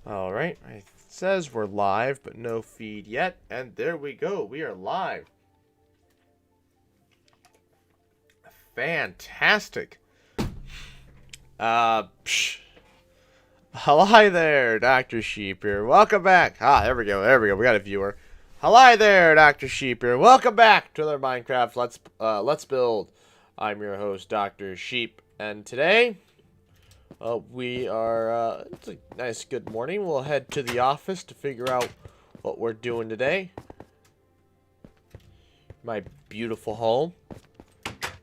Alright, it says we're live, but no feed yet. And there we go. We are live. Fantastic. Psh. Hi there, Dr. Sheep here. Welcome back. There we go. There we go. We got a viewer. Hi there, Dr. Sheep here. Welcome back to another Minecraft Let's Build. I'm your host, Dr. Sheep, and today we are, it's a nice good morning. We'll head to the office to figure out what we're doing today. My beautiful home.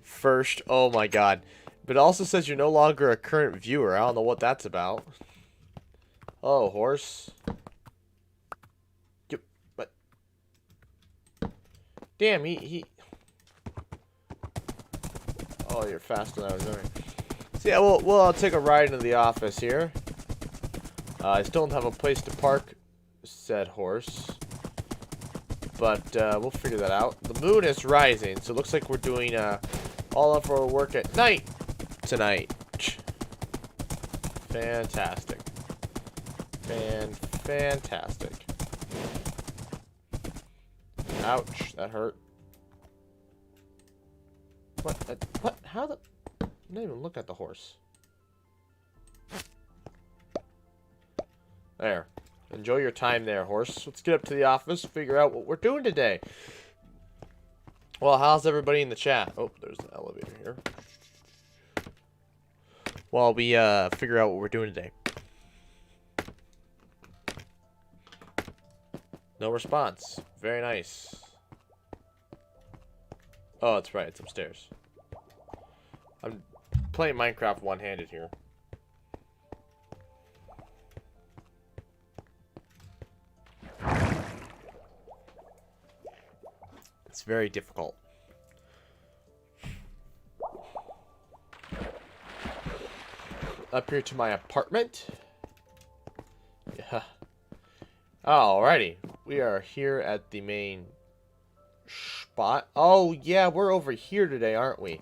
First, oh my god. But it also says you're no longer a current viewer. I don't know what that's about. Oh, horse. Yep, but damn, he oh, you're faster than I was doing. So yeah, we'll take a ride into the office here. I still don't have a place to park said horse, but we'll figure that out. The moon is rising, so it looks like we're doing all of our work at night tonight. Fantastic. Fantastic. Ouch, that hurt. What? What? How the? I didn't even look at the horse. There. Enjoy your time there, horse. Let's get up to the office, figure out what we're doing today. Well, how's everybody in the chat? Oh, there's the elevator here. While we figure out what we're doing today. No response. Very nice. Oh, that's right. It's upstairs. I'm playing Minecraft one-handed here. It's very difficult. Up here to my apartment. Yeah. Alrighty. We are here at the main spot. Oh, yeah, we're over here today, aren't we?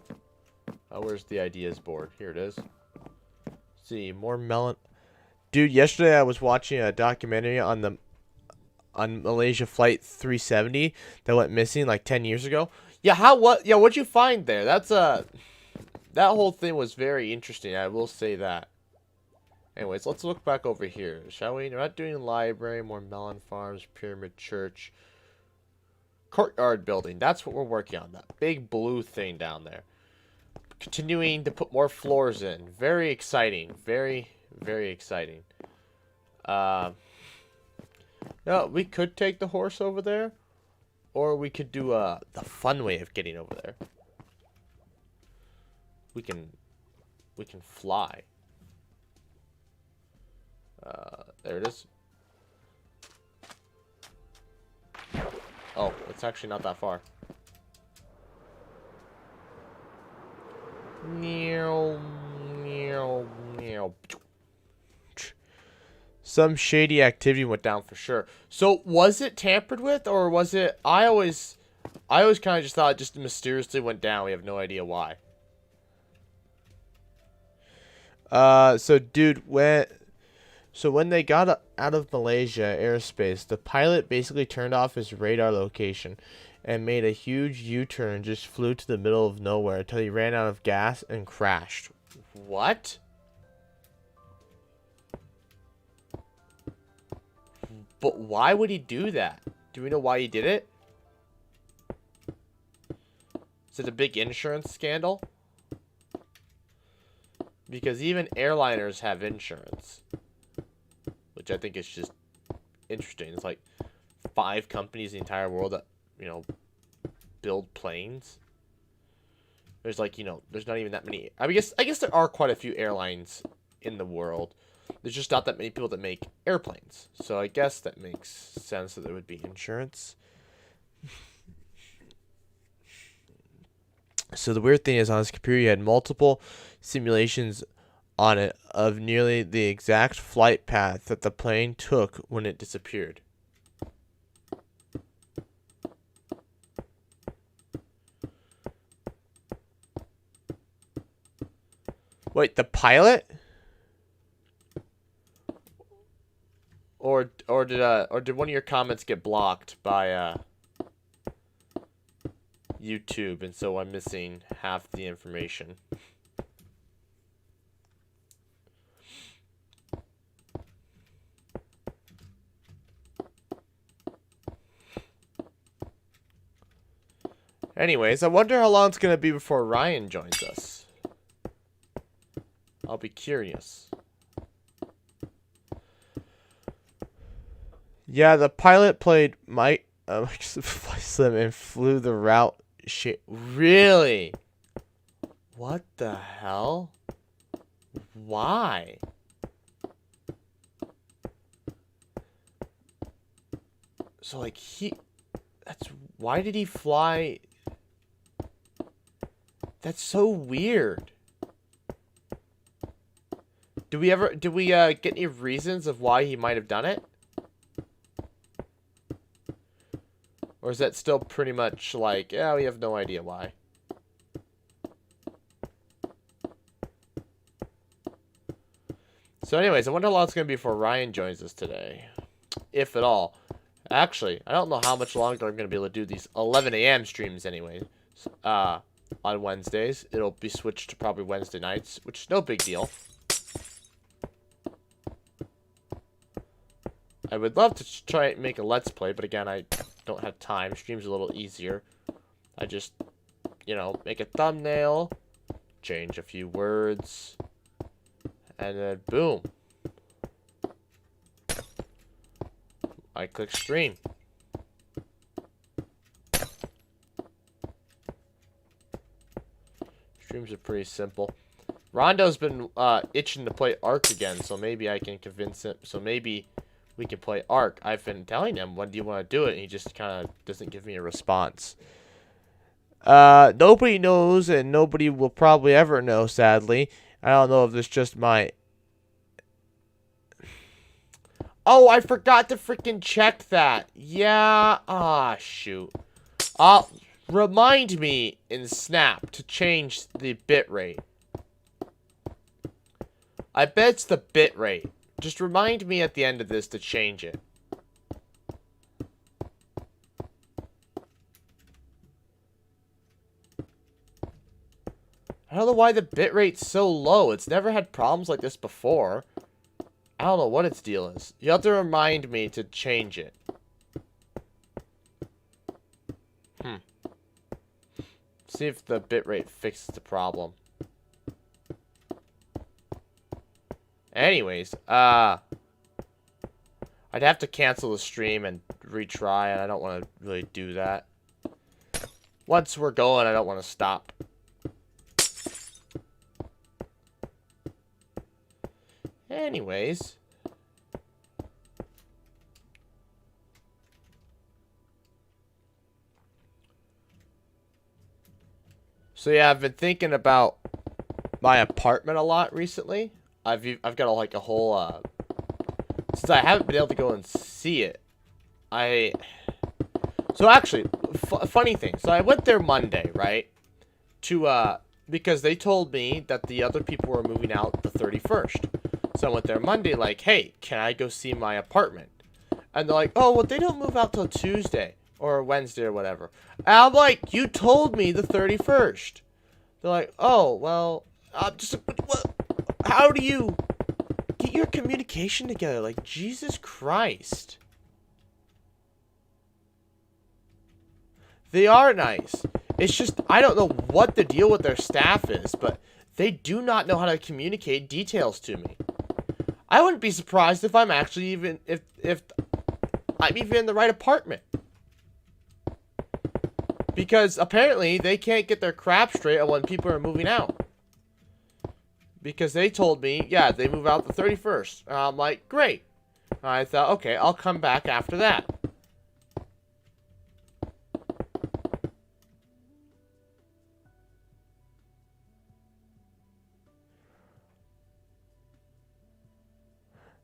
Oh, where's the ideas board? Here it is. Let's see, more melon. Dude, yesterday I was watching a documentary on Malaysia Flight 370 that went missing like 10 years ago. Yeah, what'd you find there? That's that whole thing was very interesting. I will say that. Anyways, let's look back over here, shall we? We're not doing library, more melon farms, pyramid church, courtyard building. That's what we're working on. That big blue thing down there. Continuing to put more floors in. Very exciting. Very, very exciting. No, we could take the horse over there, or we could do the fun way of getting over there. We can fly. There it is. Oh, it's actually not that far. Meow, meow, meow. Some shady activity went down for sure. So was it tampered with, or was it? I always kind of just thought it just mysteriously went down. We have no idea why. So dude, when they got out of Malaysia airspace, the pilot basically turned off his radar location and made a huge U-turn and just flew to the middle of nowhere until he ran out of gas and crashed. What? But why would he do that? Do we know why he did it? Is it a big insurance scandal? Because even airliners have insurance. Which I think is just interesting. It's like 5 companies in the entire world that, build planes. There's like, there's not even that many. I guess there are quite a few airlines in the world. There's just not that many people that make airplanes. So I guess that makes sense that there would be insurance. So the weird thing is, on his computer, he had multiple simulations on it of nearly the exact flight path that the plane took when it disappeared. Wait, the pilot? or did one of your comments get blocked by YouTube, and so I'm missing half the information. Anyways, I wonder how long it's gonna be before Ryan joins us. I'll be curious. Yeah, the pilot played Mike Slim and flew the route. Shit, really? What the hell? Why? So like why did he fly? That's so weird. Did we get any reasons of why he might have done it? Or is that still pretty much like, yeah, we have no idea why? So anyways, I wonder how long it's going to be before Ryan joins us today. If at all. Actually, I don't know how much longer I'm going to be able to do these 11 a.m. streams anyway. On Wednesdays. It'll be switched to probably Wednesday nights, which is no big deal. I would love to try and make a Let's Play, but again, I don't have time. Stream's a little easier. I just, you know, make a thumbnail, change a few words, and then boom. I click stream. Streams are pretty simple. Rondo's been itching to play Ark again, so maybe I can convince him. So maybe we can play Ark. I've been telling him, when do you want to do it? And he just kind of doesn't give me a response. Nobody knows, and nobody will probably ever know, sadly. I don't know if it's just my... Oh, I forgot to freaking check that. Yeah. Ah, shoot. Remind me in Snap to change the bitrate. I bet it's the bitrate. Just remind me at the end of this to change it. I don't know why the bitrate's so low. It's never had problems like this before. I don't know what its deal is. You have to remind me to change it. See if the bitrate fixes the problem. Anyways, I'd have to cancel the stream and retry, and I don't want to really do that. Once we're going, I don't want to stop. Anyways. So yeah, I've been thinking about my apartment a lot recently. I've got a whole since I haven't been able to go and see it. So actually, funny thing. So I went there Monday, right? Because they told me that the other people were moving out the 31st. So I went there Monday like, hey, can I go see my apartment? And they're like, oh, well, they don't move out till Tuesday or Wednesday or whatever. And I'm like, you told me the 31st. They're like, oh, well, how do you get your communication together? Like, Jesus Christ. They are nice. It's just, I don't know what the deal with their staff is, but they do not know how to communicate details to me. I wouldn't be surprised if I'm actually even, if I'm even in the right apartment. Because apparently they can't get their crap straight on when people are moving out. Because they told me, yeah, they move out the 31st. And I'm like, great. And I thought, okay, I'll come back after that.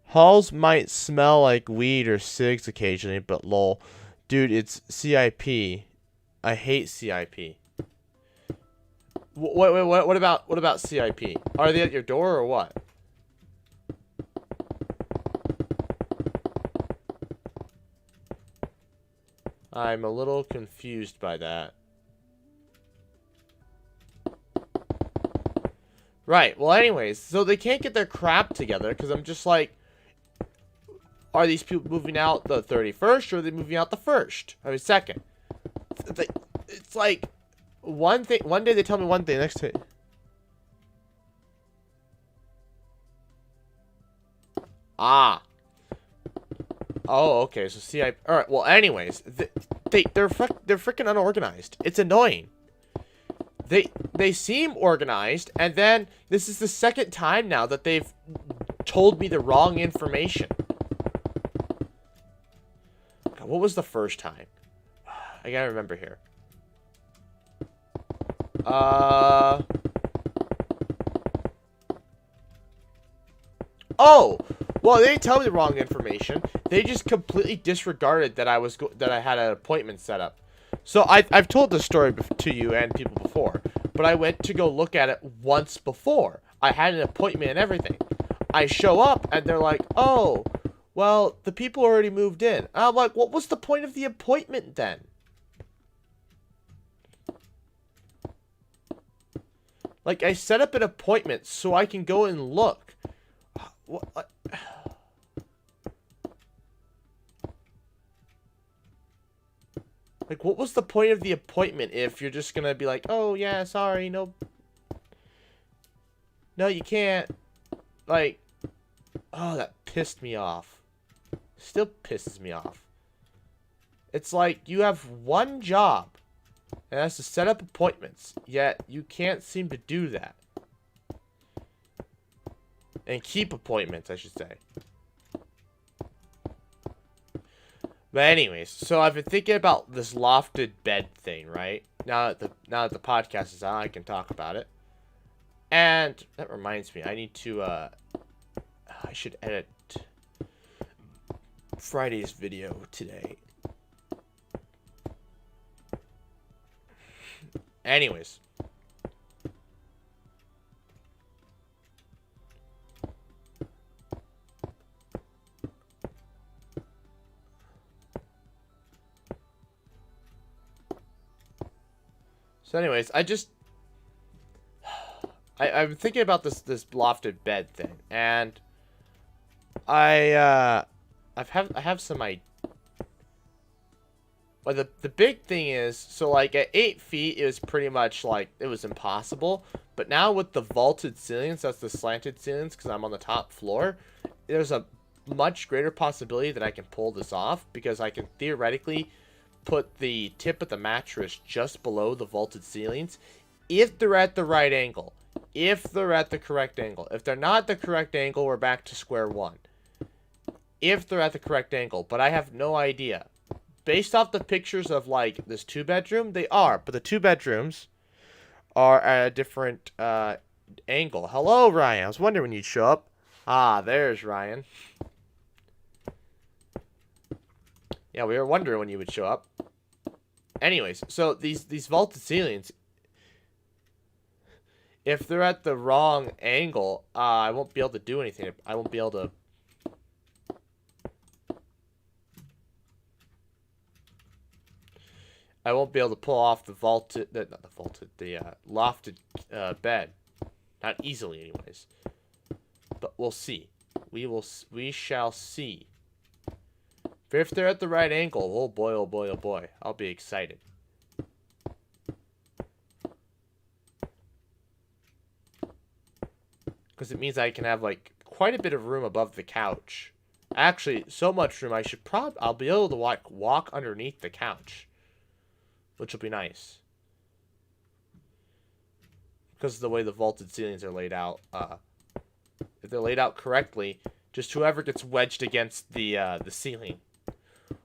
Halls might smell like weed or cigs occasionally, but lol. Dude, it's CIP. I hate CIP. Wait, what about CIP? Are they at your door or what? I'm a little confused by that. Right, well anyways, so they can't get their crap together, because I'm just like, are these people moving out the 31st, or are they moving out the 1st? I mean, 2nd. It's like, one day they tell me one thing, next day. Ah. Oh, okay, so see, alright, well anyways, they're freaking unorganized. It's annoying. They seem organized, and then this is the 2nd time now that they've told me the wrong information. God, what was the first time? I gotta remember here. Oh! Well, they didn't tell me the wrong information. They just completely disregarded that I had an appointment set up. So I've told this story to you and people before, but I went to go look at it once before. I had an appointment and everything. I show up and they're like, "Oh, well, the people already moved in." And I'm like, "What was the point of the appointment then?" Like, I set up an appointment so I can go and look. What? Like, what was the point of the appointment if you're just gonna be like, "Oh, yeah, sorry, no. No, you can't." Like, oh, that pissed me off. Still pisses me off. It's like, you have one job, and that's to set up appointments, yet you can't seem to do that. And keep appointments, I should say. But anyways, so I've been thinking about this lofted bed thing, right? Now that the podcast is out, I can talk about it. And that reminds me, I need to I should edit Friday's video today. Anyways. So anyways, I'm thinking about this lofted bed thing, and I have some Well, the big thing is, so like at 8 feet, it was pretty much like, it was impossible. But now with the vaulted ceilings, that's the slanted ceilings, because I'm on the top floor, there's a much greater possibility that I can pull this off, because I can theoretically put the tip of the mattress just below the vaulted ceilings, if they're at the right angle. If they're at the correct angle. If they're not the correct angle, we're back to square one. If they're at the correct angle, but I have no idea. Based off the pictures of, like, this 2-bedroom, they are. But the 2 bedrooms are at a different angle. Hello, Ryan. I was wondering when you'd show up. Ah, there's Ryan. Yeah, we were wondering when you would show up. Anyways, so these vaulted ceilings, if they're at the wrong angle, I won't be able to do anything. I won't be able to... I won't be able to pull off the vaulted, not the vaulted, the lofted bed. Not easily, anyways. But we'll see. We shall see. But if they're at the right angle, oh boy, oh boy, oh boy, I'll be excited. Because it means I can have, like, quite a bit of room above the couch. Actually, so much room, I'll be able to walk underneath the couch. Which will be nice. Because of the way the vaulted ceilings are laid out. If they're laid out correctly, just whoever gets wedged against the ceiling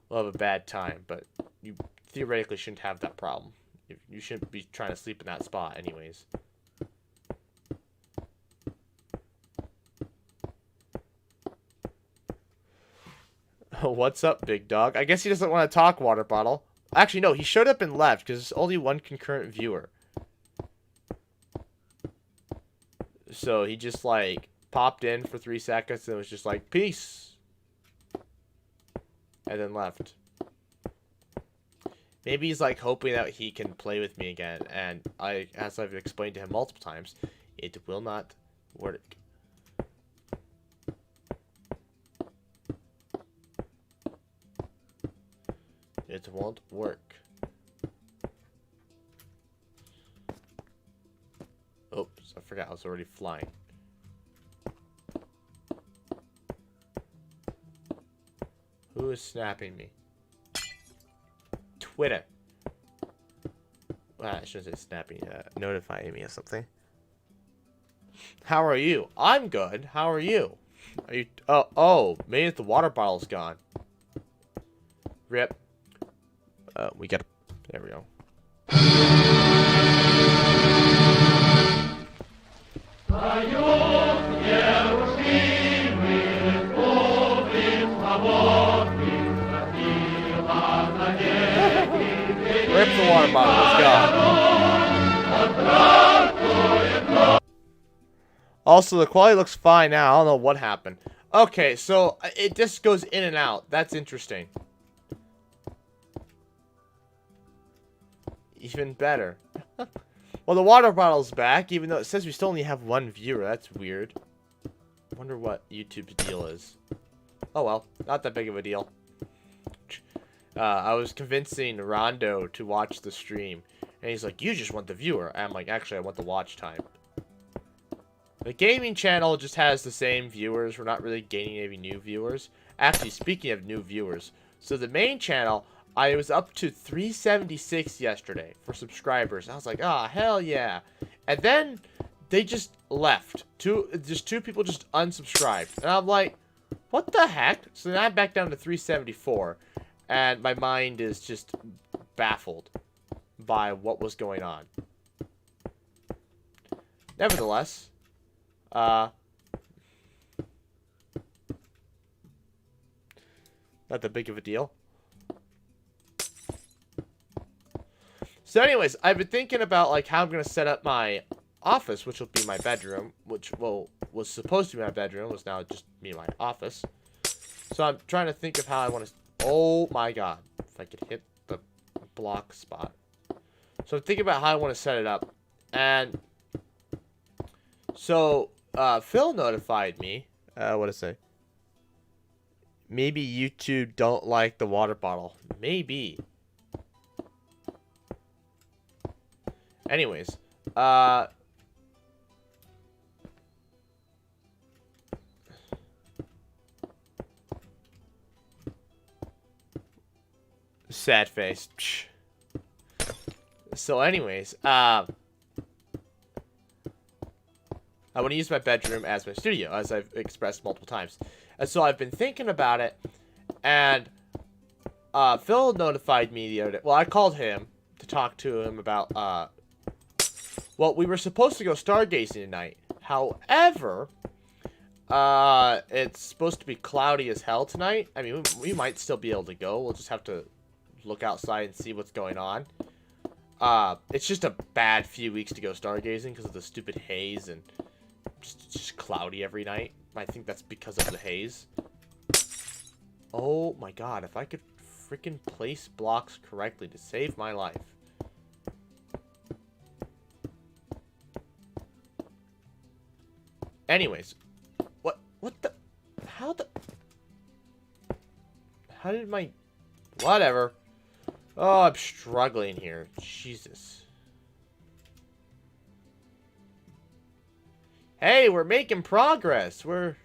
will have a bad time. But you theoretically shouldn't have that problem. You shouldn't be trying to sleep in that spot anyways. What's up, big dog? I guess he doesn't want to talk, water bottle. Actually, no, he showed up and left because there's only one concurrent viewer. So he just, like, popped in for 3 seconds and was just like, peace. And then left. Maybe he's like hoping that he can play with me again, and as I've explained to him multiple times, it will not work. It won't work. Oops, I forgot I was already flying. Who is snapping me? Twitter. Well, I shouldn't say snapping, notifying me of something. How are you? I'm good. How are you? Are you? Oh, maybe the water bottle's gone. Rip. We gotta. There we go. Rip the water bottle. It's gone. Also, the quality looks fine now. I don't know what happened. Okay, so it just goes in and out. That's interesting. Even better. Well, the water bottle's back, even though it says we still only have one viewer. That's weird. I wonder what YouTube's deal is. Oh well, not that big of a deal. I was convincing Rondo to watch the stream, and he's like, "You just want the viewer." And I'm like, "Actually, I want the watch time." The gaming channel just has the same viewers. We're not really gaining any new viewers. Actually, speaking of new viewers, so the main channel, I was up to 376 yesterday for subscribers. I was like, "Ah, hell yeah!" And then they just left. Two people just unsubscribed, and I'm like, "What the heck?" So then I'm back down to 374, and my mind is just baffled by what was going on. Nevertheless, not that big of a deal. So anyways, I've been thinking about like how I'm going to set up my office, which will be my bedroom, which was supposed to be my bedroom, was now just me my office. So I'm trying to think of how I want to... Oh my god. If I could hit the block spot. So I'm thinking about how I want to set it up. And so Phil notified me. What did it say? Maybe YouTube don't like the water bottle. Maybe. Anyways, sad face. So anyways, I want to use my bedroom as my studio, as I've expressed multiple times. And so I've been thinking about it, and Phil notified me the other day. Well, I called him to talk to him about, well, we were supposed to go stargazing tonight. However, it's supposed to be cloudy as hell tonight. I mean, we might still be able to go. We'll just have to look outside and see what's going on. It's just a bad few weeks to go stargazing because of the stupid haze and just cloudy every night. I think that's because of the haze. Oh my god, if I could freaking place blocks correctly to save my life. Anyways, what the, how did my, whatever. Oh, I'm struggling here. Jesus. Hey, we're making progress. We're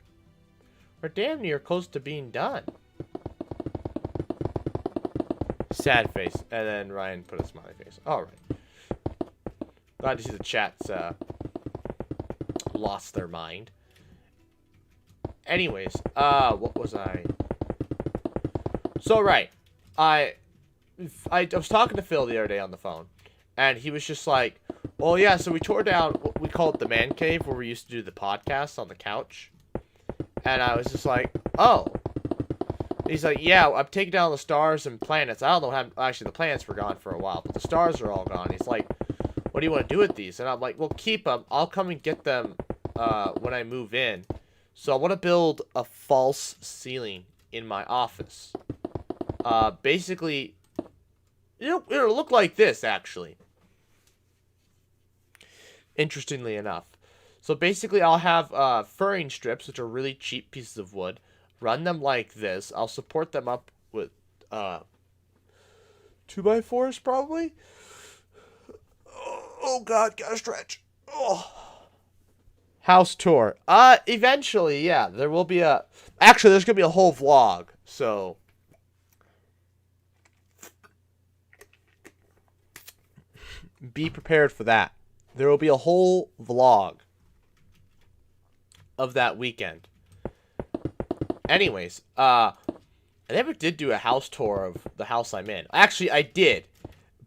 damn near close to being done. Sad face. And then Ryan put a smiley face. Alright. Glad to see the chat's lost their mind. Anyways, what was I? So, right. I was talking to Phil the other day on the phone, and he was just like, well, yeah, so we tore down what we called the man cave, where we used to do the podcast on the couch. And I was just like, oh. He's like, yeah, I'm taking down the stars and planets. I don't know what happened. Actually, the planets were gone for a while, but the stars are all gone. He's like, what do you want to do with these? And I'm like, well, keep them. I'll come and get them when I move in. So I want to build a false ceiling in my office. Basically, it'll look like this, actually. Interestingly enough. So basically, I'll have furring strips, which are really cheap pieces of wood. Run them like this. I'll support them up with 2x4s, probably. Oh God, gotta stretch. Oh. House tour. Eventually, yeah, there will be a. Actually, there's gonna be a whole vlog. So. Be prepared for that. There will be a whole vlog of that weekend. Anyways, I never did do a house tour of the house I'm in. Actually, I did,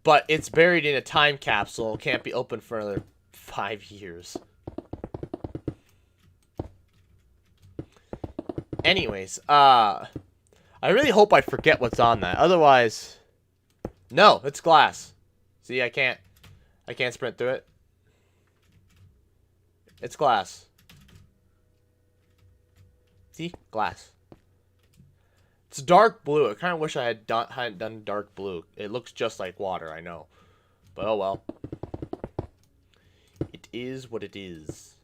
but it's buried in a time capsule and can't be opened for another 5 years. Anyways, I really hope I forget what's on that. Otherwise, no, it's glass. See, I can't sprint through it. It's glass. See? Glass. It's dark blue. I kind of wish I hadn't done dark blue. It looks just like water, I know. But oh well. It is what it is.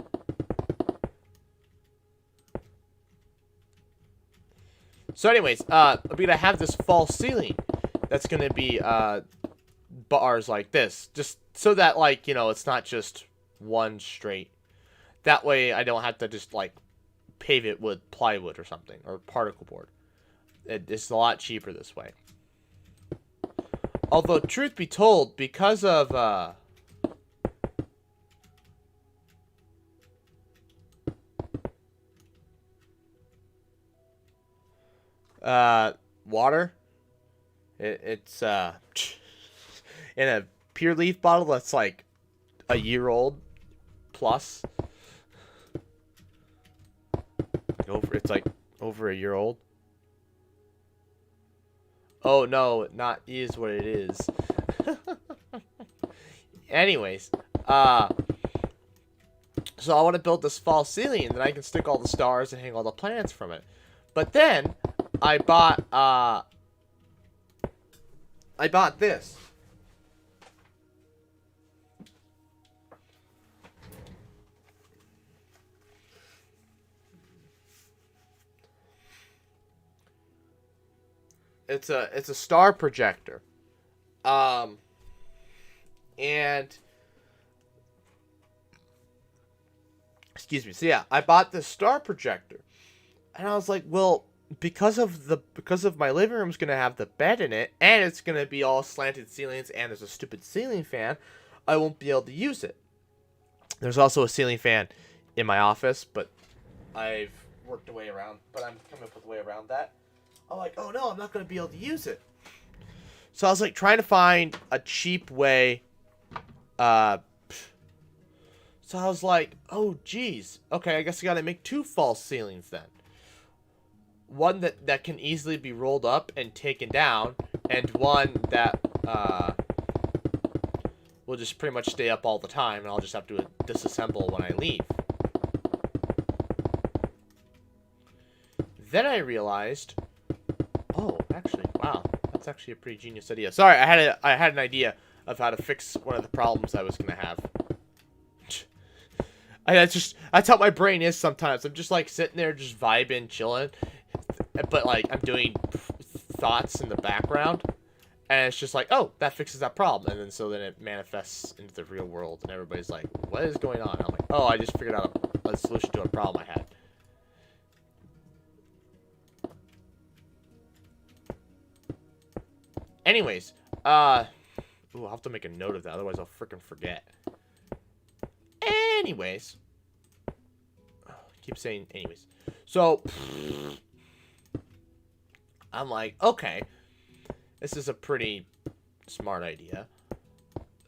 So anyways, I'm gonna have this false ceiling that's gonna be bars like this. Just so that, like, you know, it's not just one straight. That way I don't have to just, like, pave it with plywood or something, or particle board. It's a lot cheaper this way. Although, truth be told, because of, water, it's, in a pure leaf bottle that's, like, a year old plus. It's like over a year old. Oh no, not is what it is. Anyways, so I want to build this false ceiling, and then I can stick all the stars and hang all the planets from it. But then I bought this. It's a star projector. And excuse me. So yeah, I bought this star projector. And I was like, well, because of my living room's going to have the bed in it, and it's going to be all slanted ceilings, and there's a stupid ceiling fan, I won't be able to use it. There's also a ceiling fan in my office, but I've worked a way around, but I'm coming up with a way around that. I'm like, oh no, I'm not going to be able to use it. So I was like trying to find a cheap way. So I was like, oh geez. Okay, I guess I got to make 2 false ceilings then. One that can easily be rolled up and taken down, and one that will just pretty much stay up all the time, and I'll just have to disassemble when I leave. Then I realized, oh, actually, wow, that's actually a pretty genius idea. Sorry, I had an idea of how to fix one of the problems I was gonna have. That's how my brain is sometimes. I'm just like sitting there, just vibing, chilling, but like I'm doing thoughts in the background, and it's just like, oh, that fixes that problem, and then it manifests into the real world, and everybody's like, what is going on? And I'm like, oh, I just figured out a solution to a problem I had. Anyways, ooh, I'll have to make a note of that, otherwise I'll freaking forget. Anyways. Keep saying anyways. So, I'm like, okay. This is a pretty smart idea.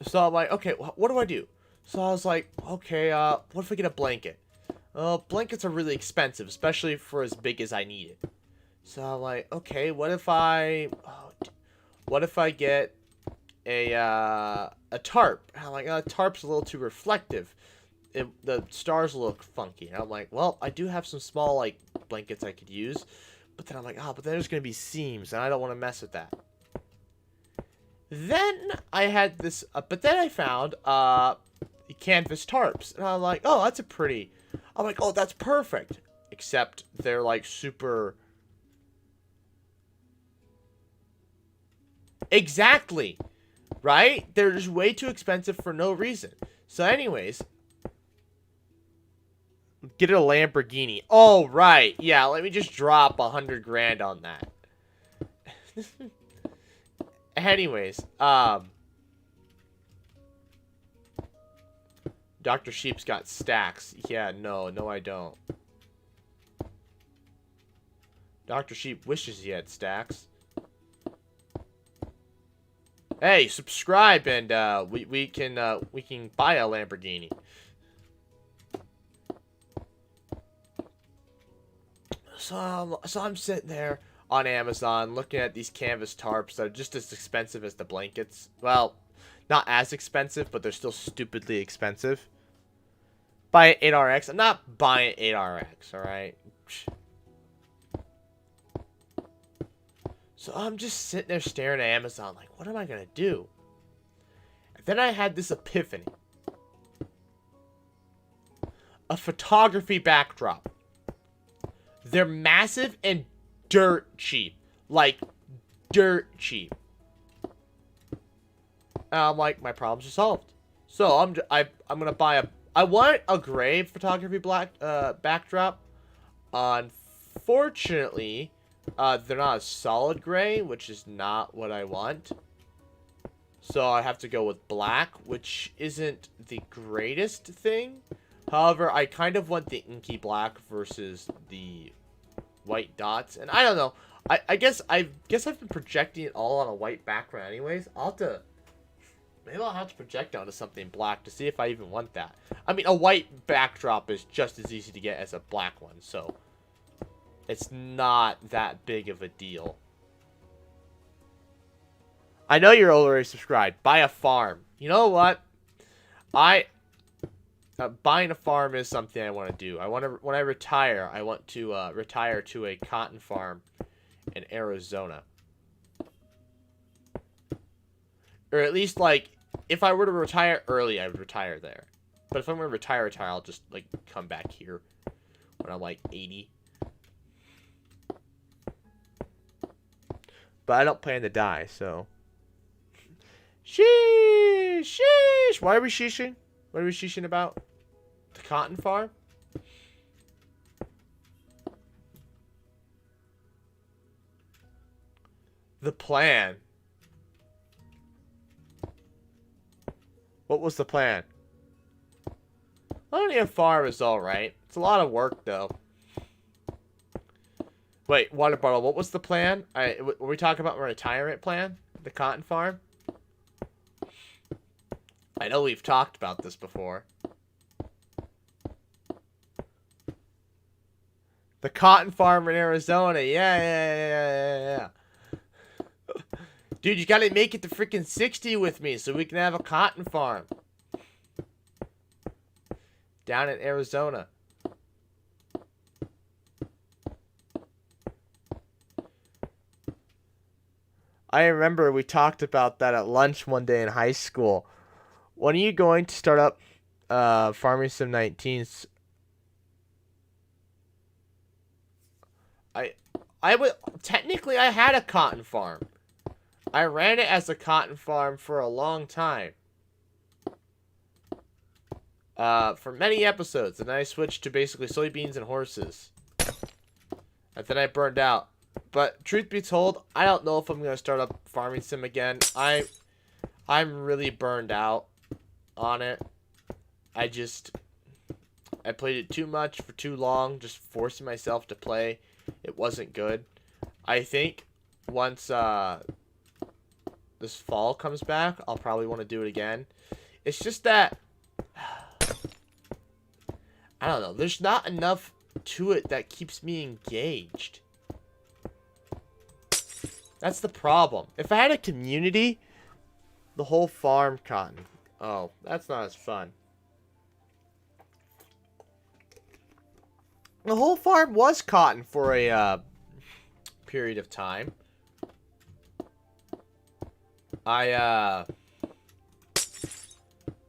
So I'm like, okay, what do I do? So I was like, okay, what if I get a blanket? Blankets are really expensive, especially for as big as I need it. So I'm like, okay, what if I get a tarp? And I'm like, a tarp's a little too reflective. The stars look funky. And I'm like, well, I do have some small, like, blankets I could use. But then I'm like, but then there's going to be seams, and I don't want to mess with that. Then I had this, but then I found canvas tarps, and I'm like, oh, that's a pretty. I'm like, oh, that's perfect. Except they're like super. Exactly, right? They're just way too expensive for no reason. So, anyways, get a Lamborghini. Oh, right, yeah. Let me just drop 100 grand on that. Anyways, Dr. Sheep's got stacks. Yeah, no, I don't. Dr. Sheep wishes he had stacks. Hey, subscribe and we can buy a Lamborghini. So I'm sitting there on Amazon looking at these canvas tarps that are just as expensive as the blankets. Well, not as expensive, but they're still stupidly expensive. Buy an 8RX. I'm not buying 8RX, alright? So I'm just sitting there staring at Amazon like, what am I gonna do? And then I had this epiphany. A photography backdrop. They're massive and dirt cheap. Like, dirt cheap. And I'm like, my problems are solved. So I'm gonna buy a. I want a gray photography backdrop. Unfortunately, they're not a solid gray, which is not what I want. So I have to go with black, which isn't the greatest thing. However, I kind of want the inky black versus the white dots. And I don't know. I guess I've been projecting it all on a white background anyways. Maybe I'll have to project onto something black to see if I even want that. I mean, a white backdrop is just as easy to get as a black one, so it's not that big of a deal. I know you're already subscribed. Buy a farm. You know what? Buying a farm is something I want to do. When I retire, I want to retire to a cotton farm in Arizona. Or at least, like, if I were to retire early, I would retire there. But if I'm going to retire, I'll just, like, come back here when I'm, like, 80. But I don't plan to die, so. Sheesh! Sheesh! Why are we sheeshing? What are we sheeshing about? The cotton farm? The plan. What was the plan? Owning a farm is alright. It's a lot of work, though. Wait, water bottle, what was the plan? Were we talking about my retirement plan? The cotton farm? I know we've talked about this before. The cotton farm in Arizona. Yeah. Dude, you gotta make it to freaking 60 with me so we can have a cotton farm. Down in Arizona. I remember we talked about that at lunch one day in high school. When are you going to start up Farming Sim 19's? Technically I had a cotton farm. I ran it as a cotton farm for a long time. For many episodes, and then I switched to basically soybeans and horses. And then I burned out. But truth be told, I don't know if I'm gonna start up Farming Sim again. I'm really burned out on it. I played it too much for too long, just forcing myself to play. It wasn't good. I think once this fall comes back, I'll probably want to do it again. It's just that I don't know. There's not enough to it that keeps me engaged. That's the problem. If I had a community, the whole farm cotton. Oh, that's not as fun. The whole farm was cotton for a period of time. I,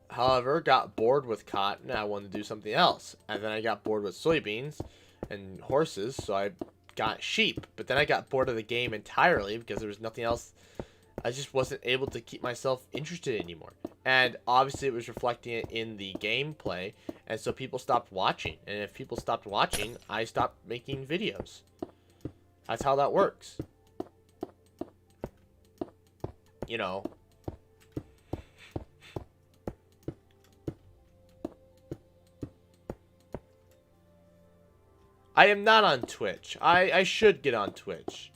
however, got bored with cotton. I wanted to do something else. And then I got bored with soybeans and horses, so I got sheep. But then I got bored of the game entirely because there was nothing else. I just wasn't able to keep myself interested anymore. And obviously it was reflecting it in the gameplay. And so people stopped watching. And if people stopped watching, I stopped making videos. That's how that works. You know. I am not on Twitch. I should get on Twitch.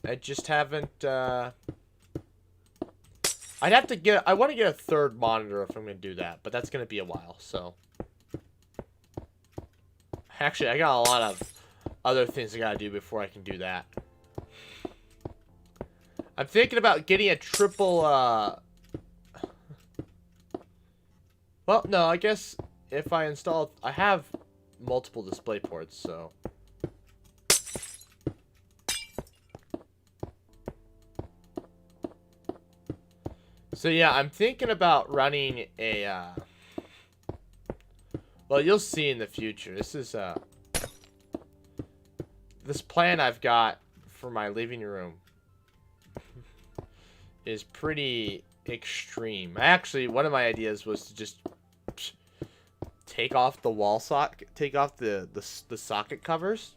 I just haven't, I'd have to get, I want to get a third monitor if I'm going to do that, but that's going to be a while, so. Actually, I got a lot of other things I got to do before I can do that. I'm thinking about getting a triple, well, no, I guess if I install, I have multiple display ports, so. So yeah, I'm thinking about running a, well, you'll see in the future. This is, this plan I've got for my living room is pretty extreme. Actually, one of my ideas was to just take off the wall socket, take off the socket covers.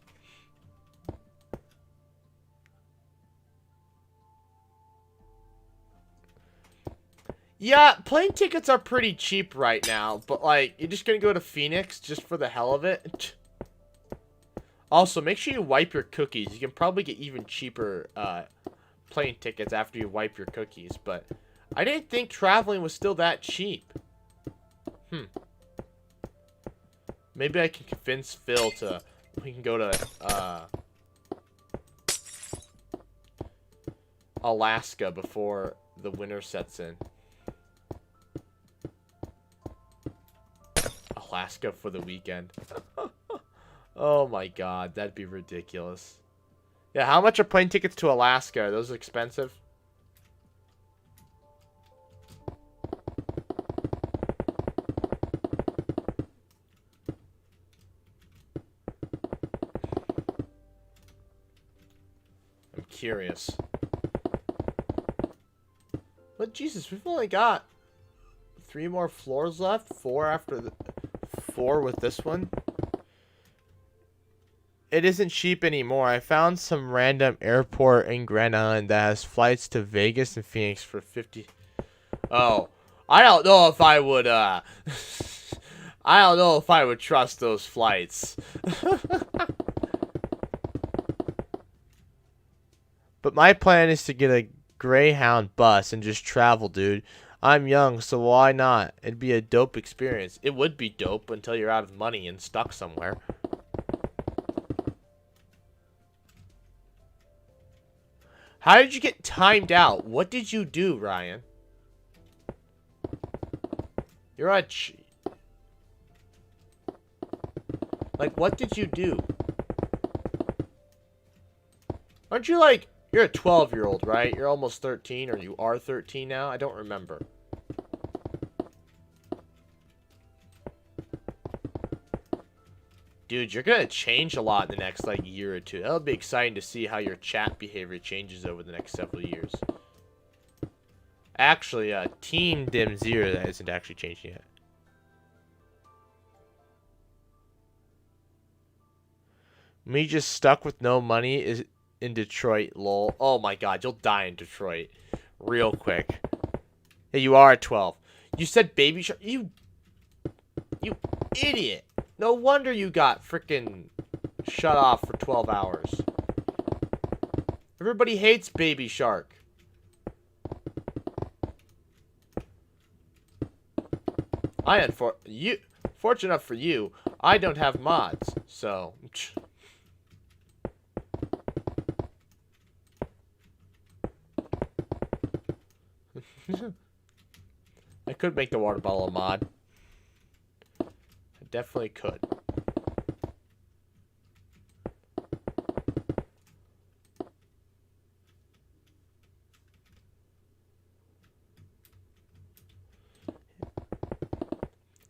Yeah, plane tickets are pretty cheap right now, but like, you're just gonna go to Phoenix just for the hell of it. Also, make sure you wipe your cookies. You can probably get even cheaper plane tickets after you wipe your cookies, but I didn't think traveling was still that cheap. Maybe I can convince Phil to, we can go to Alaska before the winter sets in. Alaska for the weekend. Oh my god, that'd be ridiculous. Yeah, how much are plane tickets to Alaska? Are those expensive? I'm curious. But Jesus, we've only got 3 more floors left. 4 after the 4 with this one. It isn't cheap anymore. I found some random airport in Grand Island that has flights to Vegas and Phoenix for 50. Oh, I don't know if I would, I don't know if I would trust those flights. But my plan is to get a Greyhound bus and just travel, dude. I'm young, so why not? It'd be a dope experience. It would be dope until you're out of money and stuck somewhere. How did you get timed out? What did you do, Ryan? You're a like, what did you do? Aren't you like, you're a 12-year-old, right? You're almost 13, or you are 13 now? I don't remember. Dude, you're gonna change a lot in the next, like, year or two. That'll be exciting to see how your chat behavior changes over the next several years. Actually, Team Dim Zero, that isn't actually changed yet. Me just stuck with no money is in Detroit, lol. Oh my god, you'll die in Detroit. Real quick. Hey, you are at 12. You said Baby Shark. You idiot. No wonder you got freaking shut off for 12 hours. Everybody hates Baby Shark. Fortunate enough for you, I don't have mods, so. I could make the water bottle a mod. I definitely could.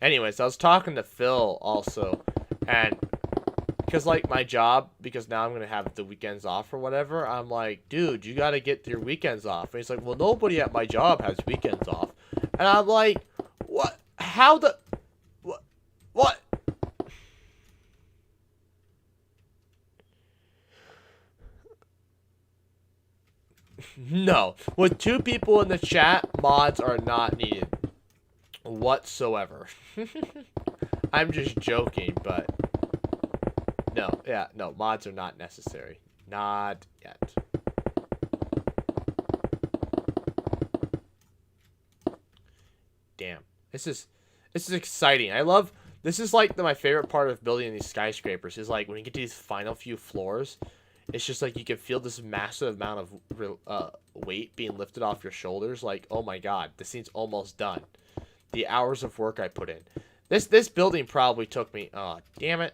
Anyways, I was talking to Phil also, and because like my job, because now I'm gonna have the weekends off or whatever. I'm like, dude, you gotta get your weekends off. And he's like, well, nobody at my job has weekends off, and I'm like, what? How the? What? What? No, with 2 people in the chat, mods are not needed whatsoever. I'm just joking, but no, yeah, no, mods are not necessary. Not yet. Damn. This is exciting. This is like my favorite part of building these skyscrapers is like when you get to these final few floors, it's just like you can feel this massive amount of weight being lifted off your shoulders. Like, oh my god, this thing's almost done. The hours of work I put in. This building probably took me. Oh, damn it.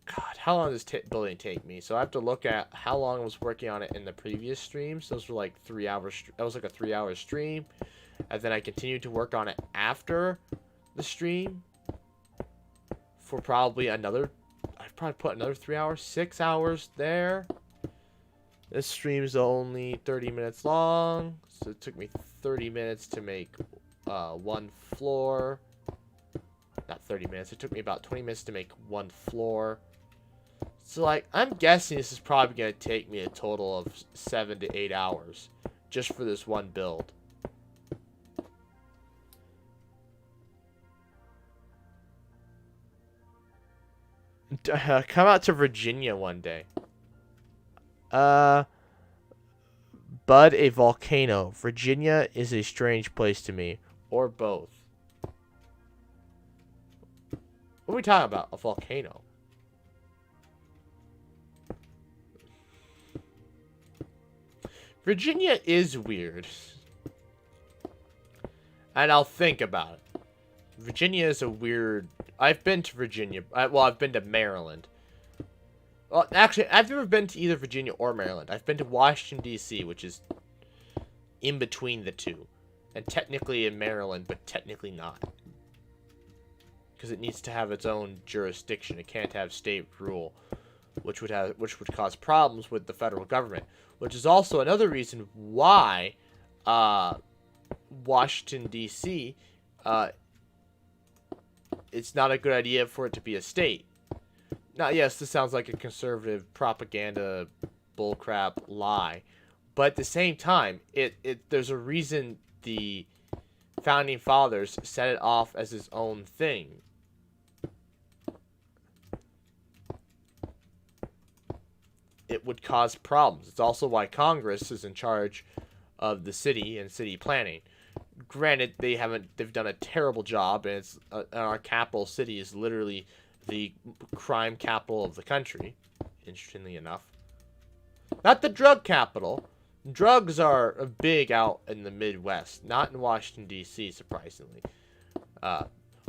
God, how long does building take me? So I have to look at how long I was working on it in the previous streams. Those were like 3 hours. That was like a 3-hour stream. And then I continued to work on it after the stream for probably another. I've probably put another 3 hours, 6 hours there. This stream's only 30 minutes long, so it took me 30 minutes to make one floor. Not 30 minutes, it took me about 20 minutes to make one floor. So, like, I'm guessing this is probably going to take me a total of 7 to 8 hours just for this one build. Come out to Virginia one day. Bud, a volcano. Virginia is a strange place to me. Or both. What are we talking about? A volcano. Virginia is weird. And I'll think about it. Virginia is a weird... I've been to Virginia. Well, I've been to Maryland. Well, actually, I've never been to either Virginia or Maryland. I've been to Washington, D.C., which is in between the two. And technically in Maryland, but technically not. Because it needs to have its own jurisdiction. It can't have state rule, which would cause problems with the federal government. Which is also another reason why Washington, D.C., it's not a good idea for it to be a state. Now, yes, this sounds like a conservative propaganda bullcrap lie, but at the same time, there's a reason the founding fathers set it off as its own thing. It would cause problems. It's also why Congress is in charge of the city and city planning. Granted, they've done a terrible job, and our capital city is literally the crime capital of the country, interestingly enough. Not the drug capital. Drugs are big out in the Midwest, not in Washington, D.C., surprisingly.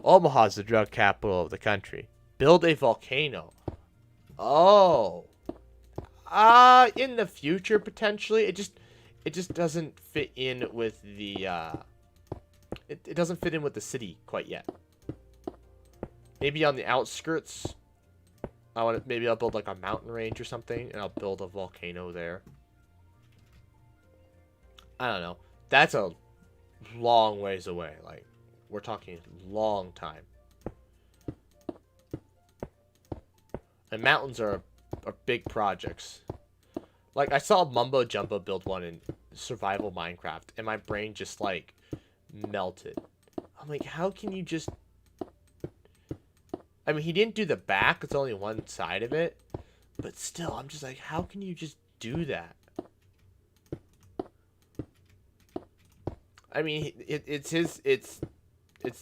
Omaha's the drug capital of the country. Build a volcano. Oh. In the future, potentially. It just doesn't fit in with the, it doesn't fit in with the city quite yet. Maybe on the outskirts. Maybe I'll build like a mountain range or something, and I'll build a volcano there. I don't know. That's a long ways away. Like, we're talking long time. And mountains are big projects. Like, I saw Mumbo Jumbo build one in survival Minecraft, and my brain just like melted. I'm like, how can you just... I mean, he didn't do the back. It's only one side of it. But still, I'm just like, how can you just do that? I mean, it's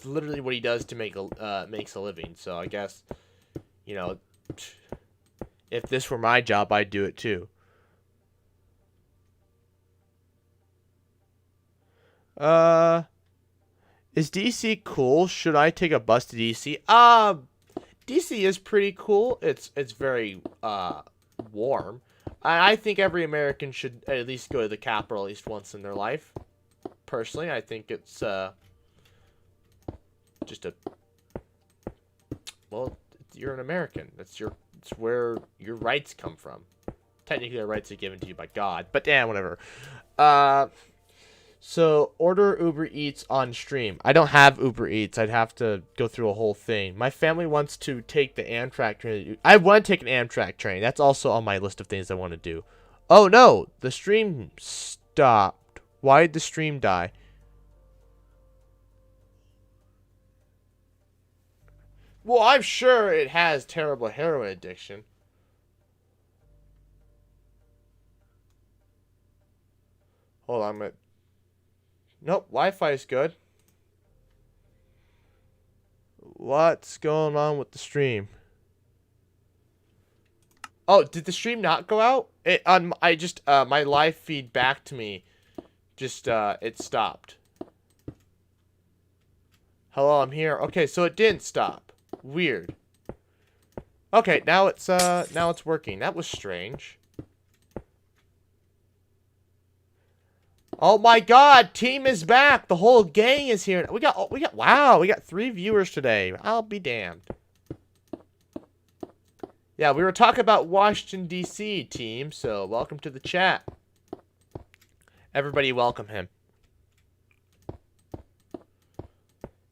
literally what he does to makes a living. So I guess, you know, if this were my job, I'd do it too. Is DC cool? Should I take a bus to DC? DC is pretty cool. It's very warm. I think every American should at least go to the capital at least once in their life. Personally, I think it's just a well, you're an American. It's where your rights come from. Technically, the rights are given to you by God, but damn, whatever. So order Uber Eats on stream. I don't have Uber Eats. I'd have to go through a whole thing. My family wants to take the Amtrak train. I want to take an Amtrak train. That's also on my list of things I want to do. Oh no, the stream stopped. Why did the stream die? Well, I'm sure it has terrible heroin addiction. Hold on a minute. Nope, Wi-Fi is good. What's going on with the stream? Oh, did the stream not go out? I just my live feed back to me just it stopped. Hello, I'm here. Okay, so it didn't stop. Weird. Okay, now it's working. That was strange. Oh my god, team is back. The whole gang is here. Wow, we got 3 viewers today. I'll be damned. Yeah, we were talking about Washington D.C. team, so welcome to the chat. Everybody welcome him.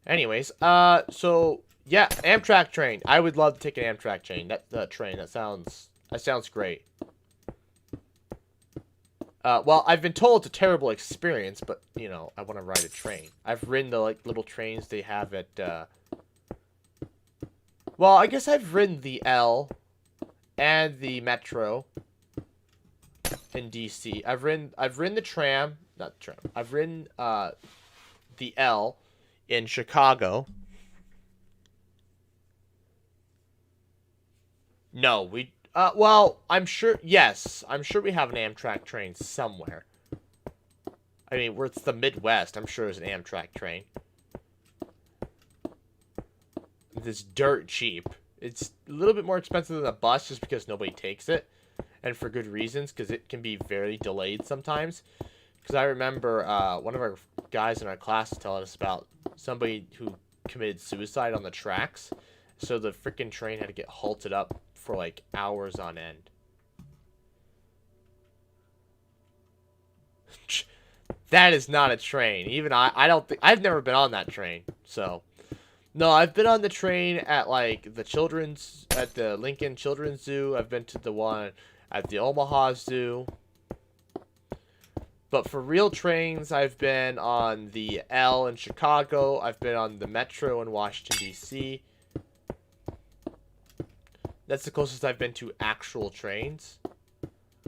Anyways, so yeah, Amtrak train. I would love to take an Amtrak train. That sounds great. Well, I've been told it's a terrible experience, but, you know, I want to ride a train. I've ridden the, like, little trains they have at, well, I guess I've ridden the L and the Metro in DC. I've ridden the tram, not the tram. I've ridden, the L in Chicago. No, well, I'm sure, yes. I'm sure we have an Amtrak train somewhere. I mean, it's the Midwest. I'm sure there's an Amtrak train. It's dirt cheap. It's a little bit more expensive than a bus just because nobody takes it. And for good reasons, because it can be very delayed sometimes. Because I remember one of our guys in our class telling us about somebody who committed suicide on the tracks. So the freaking train had to get halted up for like hours on end. That is not a train. Even I don't think I've never been on that train. So no, I've been on the train at like at the Lincoln Children's Zoo. I've been to the one at the Omaha Zoo. But for real trains, I've been on the L in Chicago. I've been on the Metro in Washington D.C. That's the closest I've been to actual trains.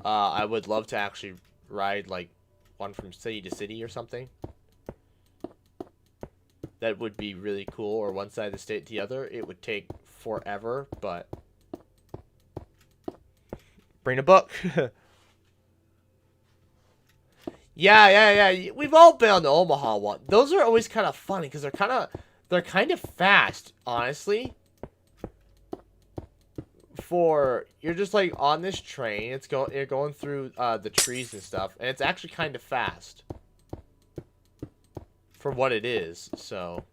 I would love to actually ride, like, one from city to city or something. That would be really cool. Or one side of the state to the other. It would take forever, but... Bring a book. Yeah. We've all been on the Omaha one. Those are always kind of funny, because they're kind of fast, honestly. You're just like on this train, you're going through the trees and stuff, and it's actually kind of fast for what it is. So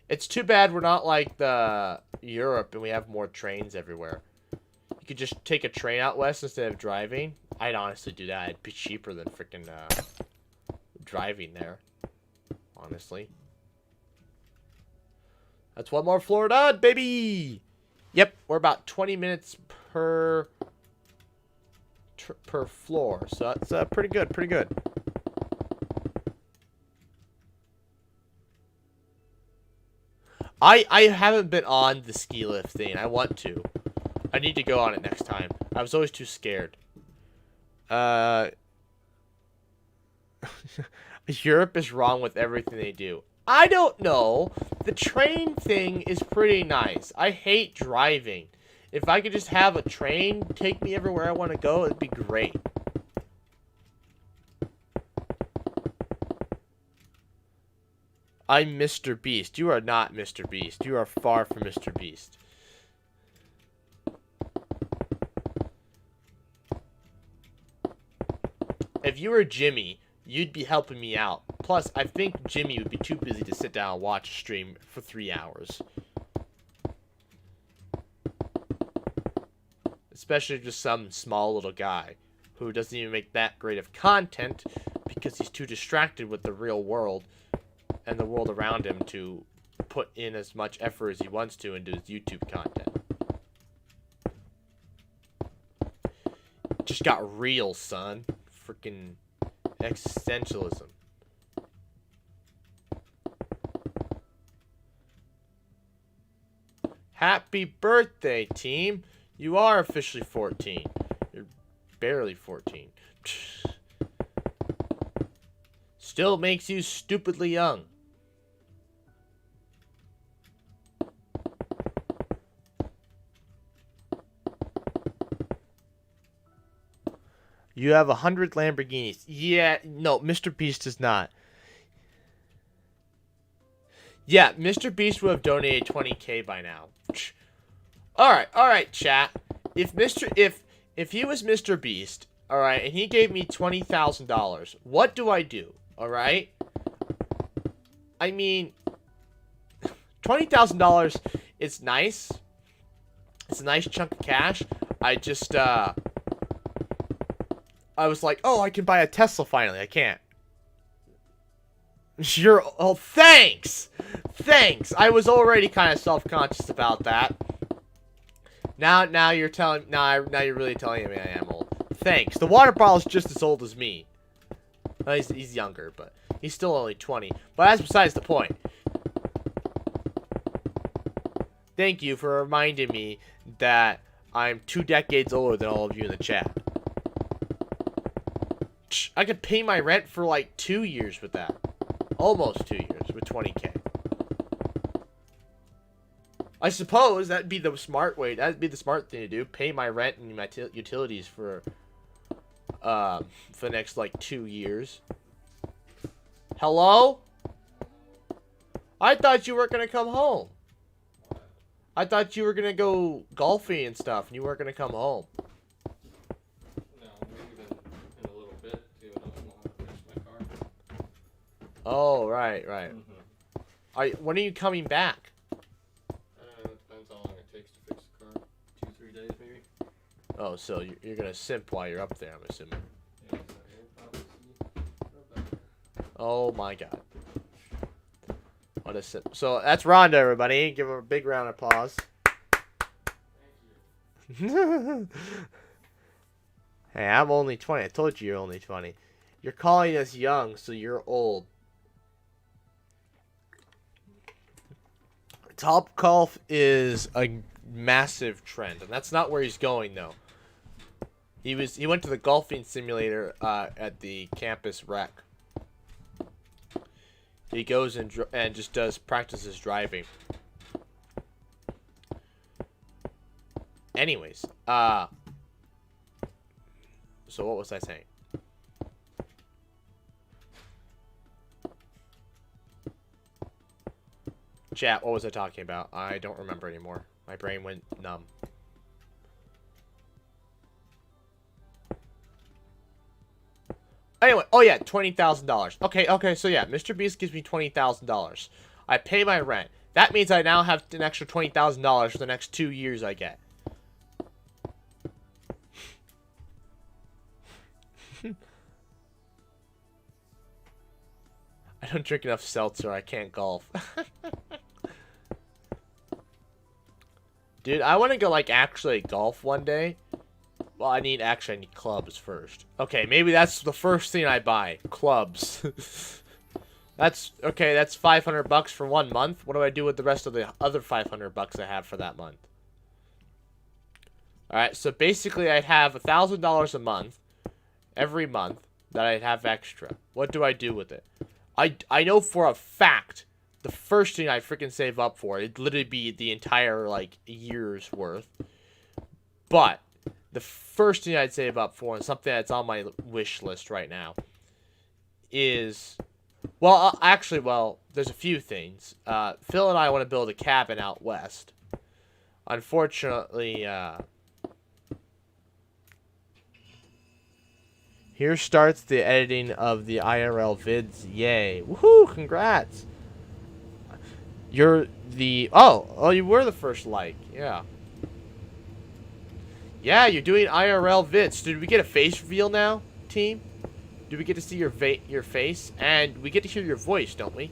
it's too bad we're not like the Europe and we have more trains everywhere. You could just take a train out west instead of driving. I'd honestly do that. It'd be cheaper than freaking driving there, honestly. That's one more floor done, baby! Yep, we're about 20 minutes per floor. So that's pretty good, pretty good. I haven't been on the ski lift thing. I want to. I need to go on it next time. I was always too scared. Europe is wrong with everything they do. I don't know. The train thing is pretty nice. I hate driving. If I could just have a train take me everywhere I want to go, it'd be great. I'm Mr. Beast. You are not Mr. Beast. You are far from Mr. Beast. if you were Jimmy, you'd be helping me out. Plus, I think Jimmy would be too busy to sit down and watch a stream for 3 hours. Especially just some small little guy who doesn't even make that great of content because he's too distracted with the real world and the world around him to put in as much effort as he wants to into his YouTube content. Just got real, son. Freaking existentialism. Happy birthday, team. You are officially 14. You're barely 14. Still makes you stupidly young. You have 100 Lamborghinis. Yeah, no, Mr. Beast does not. Yeah, Mr. Beast would have donated 20K by now. Alright, chat. If he was Mr. Beast, alright, and he gave me $20,000, what do I do? Alright? I mean, $20,000 is nice. It's a nice chunk of cash. I was like, oh, I can buy a Tesla finally. I can't. Oh, thanks! Thanks! I was already kind of self-conscious about that. Now you're really telling me I am old. Thanks. The water bottle's just as old as me. Well, he's younger, but he's still only 20. But that's besides the point. Thank you for reminding me that I'm 2 decades older than all of you in the chat. I could pay my rent for like 2 years with that. Almost 2 years with 20K. I suppose that'd be the smart way. That'd be the smart thing to do. Pay my rent and my utilities for the next like 2 years. Hello? I thought you weren't gonna come home. I thought you were gonna go golfing and stuff, and you weren't gonna come home. No, maybe in a little bit. See what else I'll have to finish my car. Oh, right. Mm-hmm. When are you coming back? Depends how long it takes to fix the car. 2-3 days maybe. Oh, so you're gonna simp while you're up there, I'm assuming. Yeah, so we'll probably see about that. Oh my god. What a simp. So that's Rhonda, everybody. Give her a big round of applause. Thank you. Hey, I'm only 20. I told you you're only 20. You're calling us young, so you're old. Topgolf is a massive trend, and that's not where he's going though. He went to the golfing simulator at the campus rec. He goes and just practices driving. Anyways, so what was I saying? Chat, what was I talking about? I don't remember anymore. My brain went numb. Anyway, oh yeah, $20,000. Okay, so yeah, Mr. Beast gives me $20,000. I pay my rent. That means I now have an extra $20,000 for the next 2 years I get. I don't drink enough seltzer. I can't golf. Dude, I want to go, like, actually golf one day. Well, I need clubs first. Okay, maybe that's the first thing I buy. Clubs. That's 500 bucks for 1 month. What do I do with the rest of the other 500 bucks I have for that month? Alright, so basically I'd have $1,000 a month. Every month that I'd have extra. What do I do with it? I know for a fact the first thing I freaking save up for, it'd literally be the entire, like, year's worth. But the first thing I'd save up for, and something that's on my wish list right now, is... Well, there's a few things. Phil and I want to build a cabin out west. Unfortunately, Here starts the editing of the IRL vids. Yay. Woohoo, congrats. You're the... Oh, you were the first like. Yeah. Yeah, you're doing IRL vids. Did we get a face reveal now, team? Do we get to see your face? And we get to hear your voice, don't we?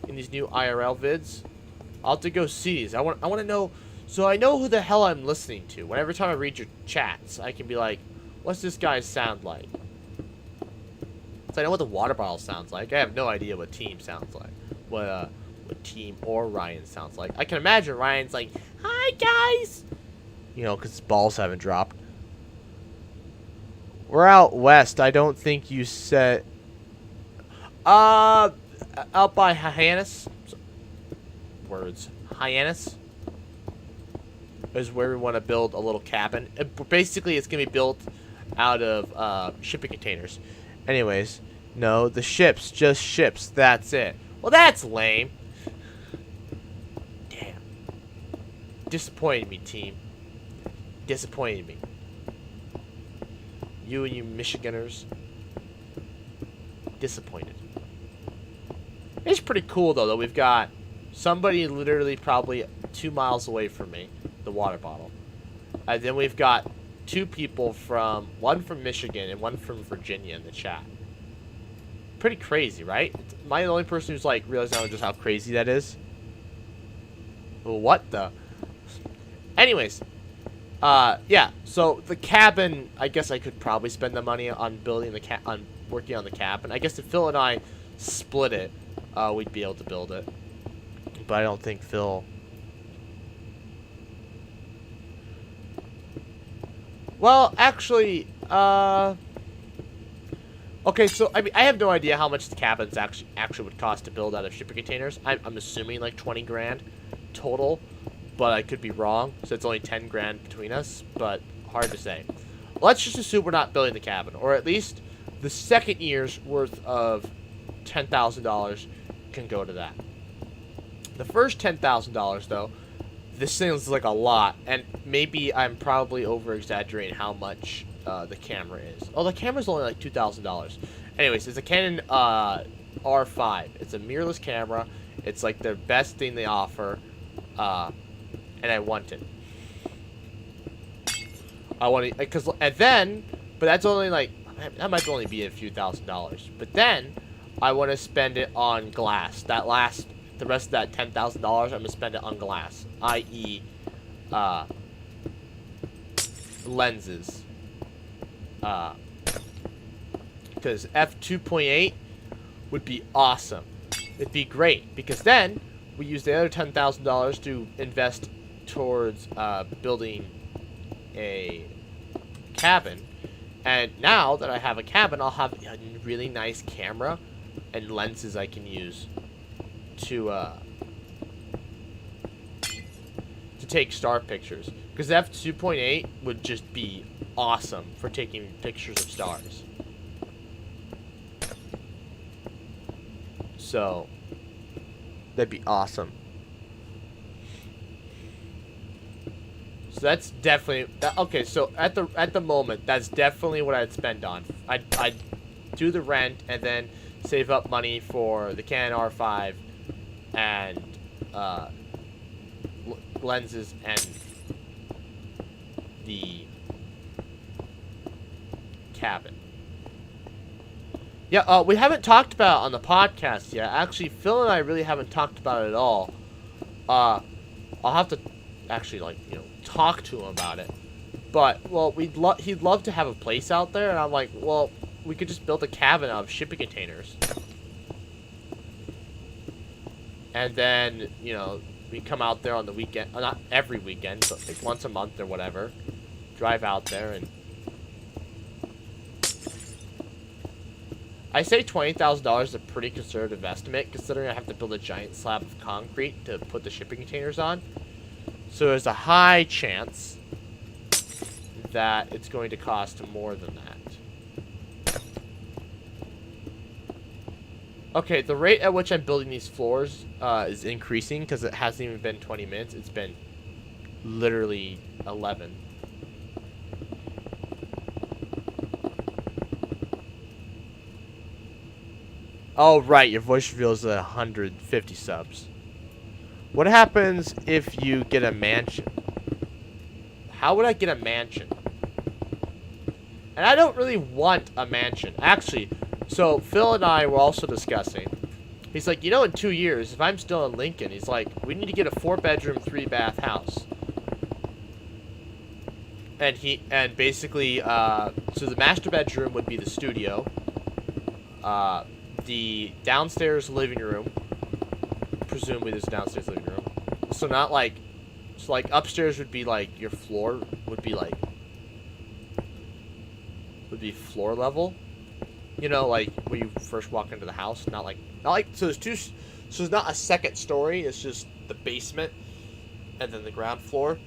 In these new IRL vids. I'll have to go see these. I want to know... So I know who the hell I'm listening to. Whenever time I read your chats, I can be like, what's this guy sound like? So I know what the water bottle sounds like. I have no idea what Team sounds like. What Team or Ryan sounds like. I can imagine Ryan's like, hi guys! You know, because his balls haven't dropped. We're out west. I don't think you said... out by Hyannis. Words. Hyannis is where we want to build a little cabin. Basically, it's going to be built out of shipping containers. Anyways, no, the ships. Just ships. That's it. Well, that's lame. Damn. Disappointed me, team. Disappointed me. You and you Michiganders. Disappointed. It's pretty cool, though, that we've got somebody literally probably 2 miles away from me, the water bottle. And then we've got 2 people from, one from Michigan and one from Virginia in the chat. Pretty crazy, right? Am I the only person who's, like, realizing just how crazy that is? What the? Anyways. Yeah, so the cabin, I guess I could probably spend the money on building the on working on the cabin. I guess if Phil and I split it, we'd be able to build it. But I don't think Phil... Well, actually, okay, so, I mean, I have no idea how much the cabins actually would cost to build out of shipping containers. I'm assuming, like, 20 grand total, but I could be wrong, so it's only 10 grand between us, but hard to say. Let's just assume we're not building the cabin, or at least the second year's worth of $10,000 can go to that. The first $10,000, though, this seems like a lot, and maybe I'm probably over-exaggerating how much the camera is. Oh, the camera's only like $2,000. Anyways, it's a Canon R5. It's a mirrorless camera. It's like the best thing they offer, and I want it. I want it, because, and then, but that's only like, that might only be a few $1,000s. But then, I want to spend it on glass. The rest of that $10,000, I'm going to spend it on glass. I.e., lenses. Because f2.8 would be awesome. It'd be great, because then we use the other $10,000 to invest towards building a cabin. And now that I have a cabin, I'll have a really nice camera and lenses I can use to take star pictures. Because f2.8 would just be awesome for taking pictures of stars. So that'd be awesome. So that's definitely okay. So at the moment, that's definitely what I'd spend on. I'd do the rent and then save up money for the Canon R5 and lenses and the cabin. Yeah, we haven't talked about it on the podcast yet. Actually, Phil and I really haven't talked about it at all. I'll have to actually, like, you know, talk to him about it. But, well, he'd love to have a place out there, and I'm like, well, we could just build a cabin out of shipping containers. And then, you know, we come out there on the weekend, not every weekend, but like once a month or whatever. Drive out there and... I say $20,000 is a pretty conservative estimate, considering I have to build a giant slab of concrete to put the shipping containers on. So there's a high chance that it's going to cost more than that. Okay, the rate at which I'm building these floors is increasing because it hasn't even been 20 minutes. It's been literally 11. Oh, right. Your voice reveal is 150 subs. What happens if you get a mansion? How would I get a mansion? And I don't really want a mansion. Actually, so Phil and I were also discussing. He's like, you know, in 2 years, if I'm still in Lincoln, he's like, we need to get a 4-bedroom, 3-bath house. And basically, so the master bedroom would be the studio. The downstairs living room. Presumably there's a downstairs living room. So not like, so like upstairs would be like, your floor would be like, floor level. You know, like when you first walk into the house, not like, so there's two, so it's not a second story, it's just the basement and then the ground floor.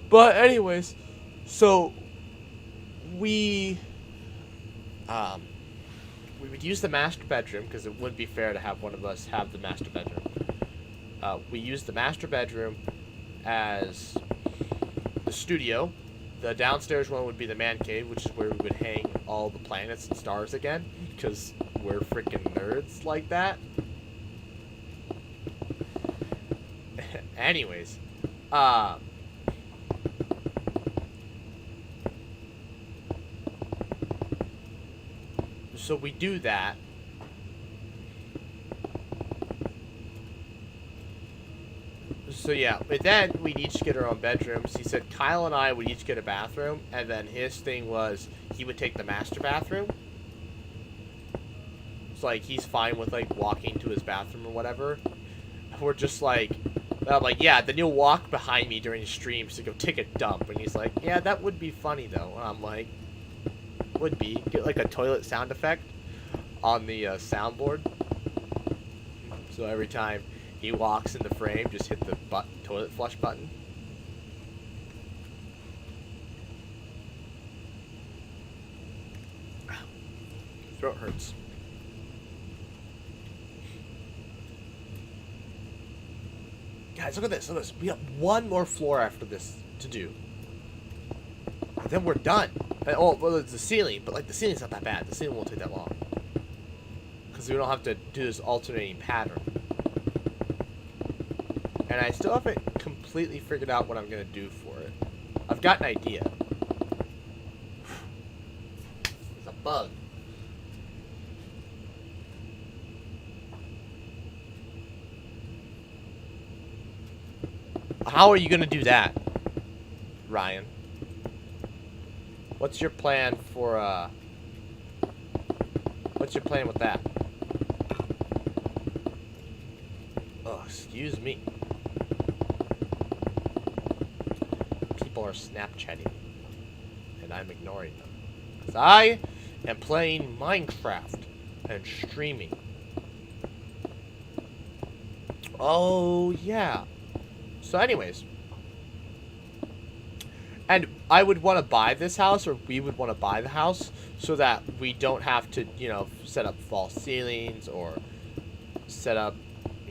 But anyways, so we would use the master bedroom because it wouldn't be fair to have one of us have the master bedroom. We use the master bedroom as the studio. The downstairs one would be the man cave, which is where we would hang all the planets and stars again, because we're freaking nerds like that. Anyways, so we do that. So yeah, but then we'd each get our own bedrooms. He said Kyle and I would each get a bathroom, and then his thing was he would take the master bathroom. It's like he's fine with like walking to his bathroom or whatever. We're just like, I'm like, yeah, then you'll walk behind me during streams to go take a dump. And he's like, yeah, that would be funny though. And I'm like, would be. Get like a toilet sound effect on the soundboard. So every time he walks in the frame, just hit the toilet flush button. Throat hurts. Guys, look at this. Look at this. We got one more floor after this to do. And then we're done. And, oh, well, it's the ceiling, but like the ceiling's not that bad. The ceiling won't take that long. Because we don't have to do this alternating pattern. And I still haven't completely figured out what I'm going to do for it. I've got an idea. It's a bug. How are you going to do that, Ryan? What's your plan for, what's your plan with that? Oh, excuse me. People are Snapchatting, and I'm ignoring them. Because I am playing Minecraft and streaming. Oh, yeah. So anyways. And I would want to buy this house, or we would want to buy the house, so that we don't have to, you know, set up false ceilings, or set up,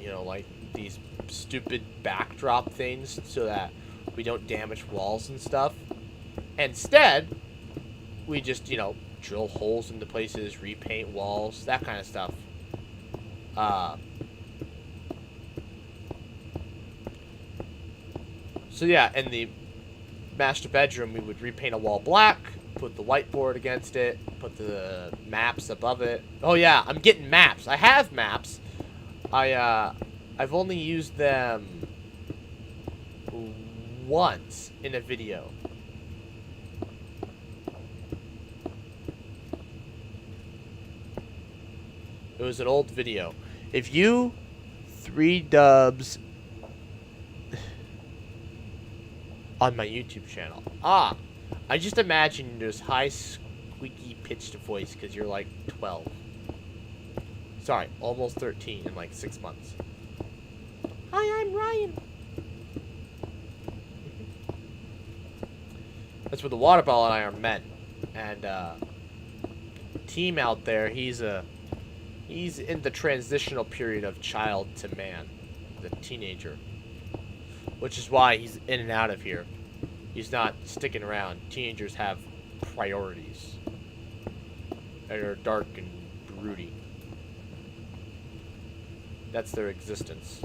you know, like these stupid backdrop things, so that we don't damage walls and stuff. Instead, we just, you know, drill holes into places, repaint walls, that kind of stuff. So yeah, in the master bedroom, we would repaint a wall black, put the whiteboard against it, put the maps above it. Oh yeah, I'm getting maps. I have maps. I've only used them once in a video. It was an old video. If you 3dubs on my YouTube channel. I just imagine this high squeaky pitched voice because you're like 12. Sorry, almost 13 in like 6 months. Hi, I'm Ryan. That's where the water ball and I are met. And team out there, he's in the transitional period of child to man, the teenager. Which is why he's in and out of here. He's not sticking around. Teenagers have priorities that are dark and Rudy. That's their existence.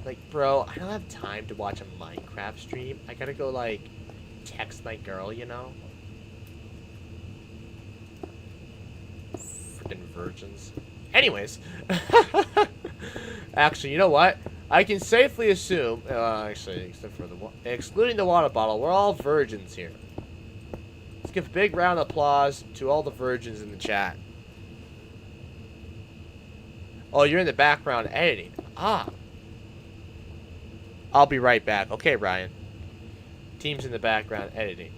Like, bro, I don't have time to watch a Minecraft stream. I gotta go, like, text my girl, you know? Freaking virgins. Anyways. Actually, you know what? I can safely assume, actually, except for excluding the water bottle, we're all virgins here. Let's give a big round of applause to all the virgins in the chat. Oh, you're in the background editing. Ah. I'll be right back. Okay, Ryan. Team's in the background editing.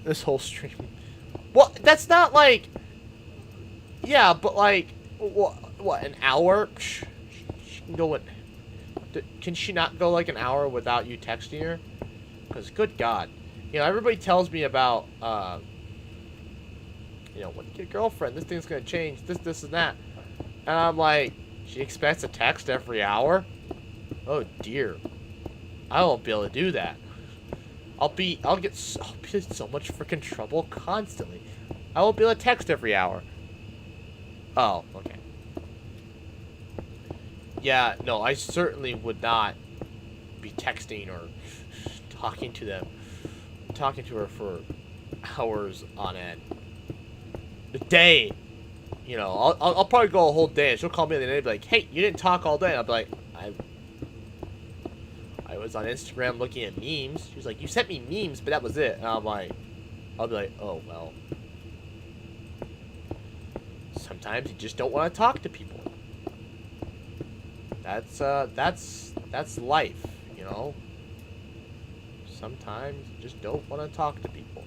This whole stream. Well, that's not like... Yeah, but like... What, an hour? She can go in... Can she not go like an hour without you texting her? Because, good God. You know, everybody tells me about, you know, when you get a girlfriend, this thing's going to change, this, and that. And I'm like, she expects a text every hour? Oh, dear. I won't be able to do that. I'll be in so much freaking trouble constantly. I won't be able to text every hour. Oh, okay. Yeah, no, I certainly would not be texting or talking to her for hours on end. A day. You know, I'll probably go a whole day, and she'll call me in the day and be like, hey, you didn't talk all day. And I'll be like, I was on Instagram looking at memes. She was like, you sent me memes, but that was it. And I'll be like, oh, well. Sometimes you just don't want to talk to people. That's life, you know? Sometimes you just don't want to talk to people.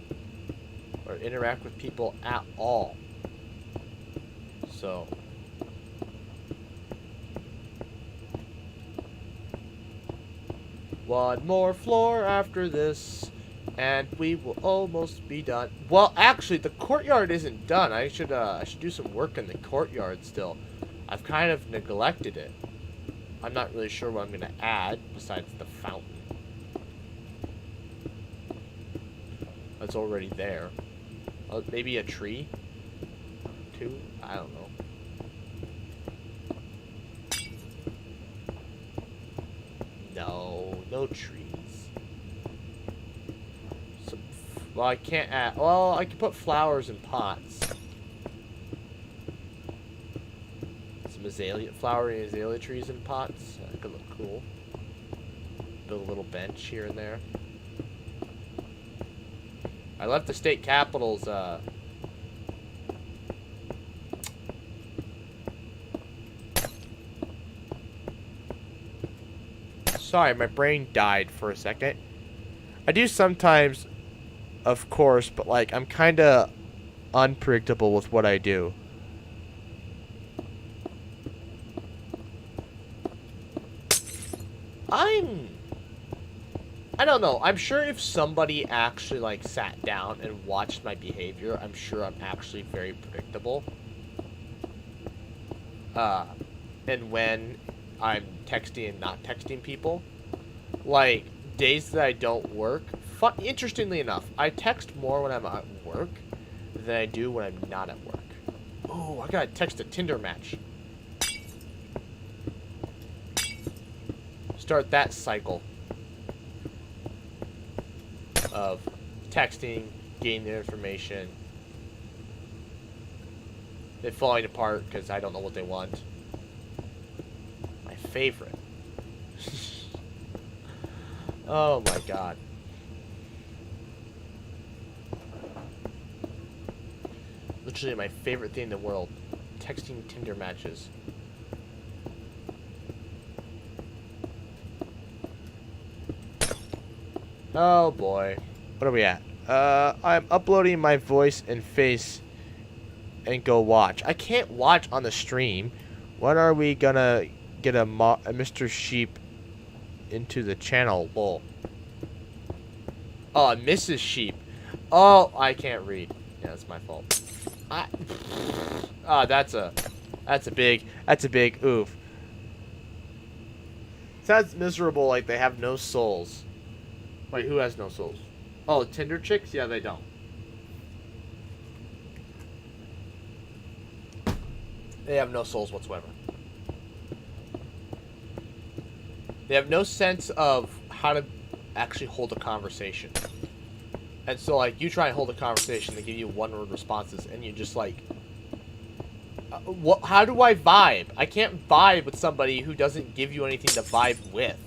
Or interact with people at all. So... One more floor after this, and we will almost be done. Well, actually, the courtyard isn't done. I should do some work in the courtyard still. I've kind of neglected it. I'm not really sure what I'm gonna add besides the fountain. That's already there. Maybe a tree? Two? I don't know. No trees. Well, I can't add... Well, I can put flowers in pots. Some flowering azalea trees in pots. That could look cool. Build a little bench here and there. I left the state capitals, Sorry, my brain died for a second. I do sometimes, of course, but like, I'm kinda unpredictable with what I do. I don't know. I'm sure if somebody actually, like, sat down and watched my behavior, I'm sure I'm actually very predictable. And when I'm texting and not texting people, like, days that I don't work, interestingly enough, I text more when I'm at work than I do when I'm not at work. Oh, I gotta text a Tinder match. Start that cycle of texting, getting their information, they falling apart because I don't know what they want. My favorite. Oh my god. Literally my favorite thing in the world. Texting Tinder matches. Oh boy. What are we at? I'm uploading my voice and face and go watch. I can't watch on the stream. When are we gonna get a Mr. Sheep into the channel? Lol. Oh, Mrs. Sheep. Oh, I can't read. Yeah, that's my fault. That's a big oof. Sounds miserable, like they have no souls. Wait, who has no souls? Oh, Tinder chicks? Yeah, they don't. They have no souls whatsoever. They have no sense of how to actually hold a conversation. And so, like, you try and hold a conversation, they give you one-word responses, and you're just like, how do I vibe? I can't vibe with somebody who doesn't give you anything to vibe with.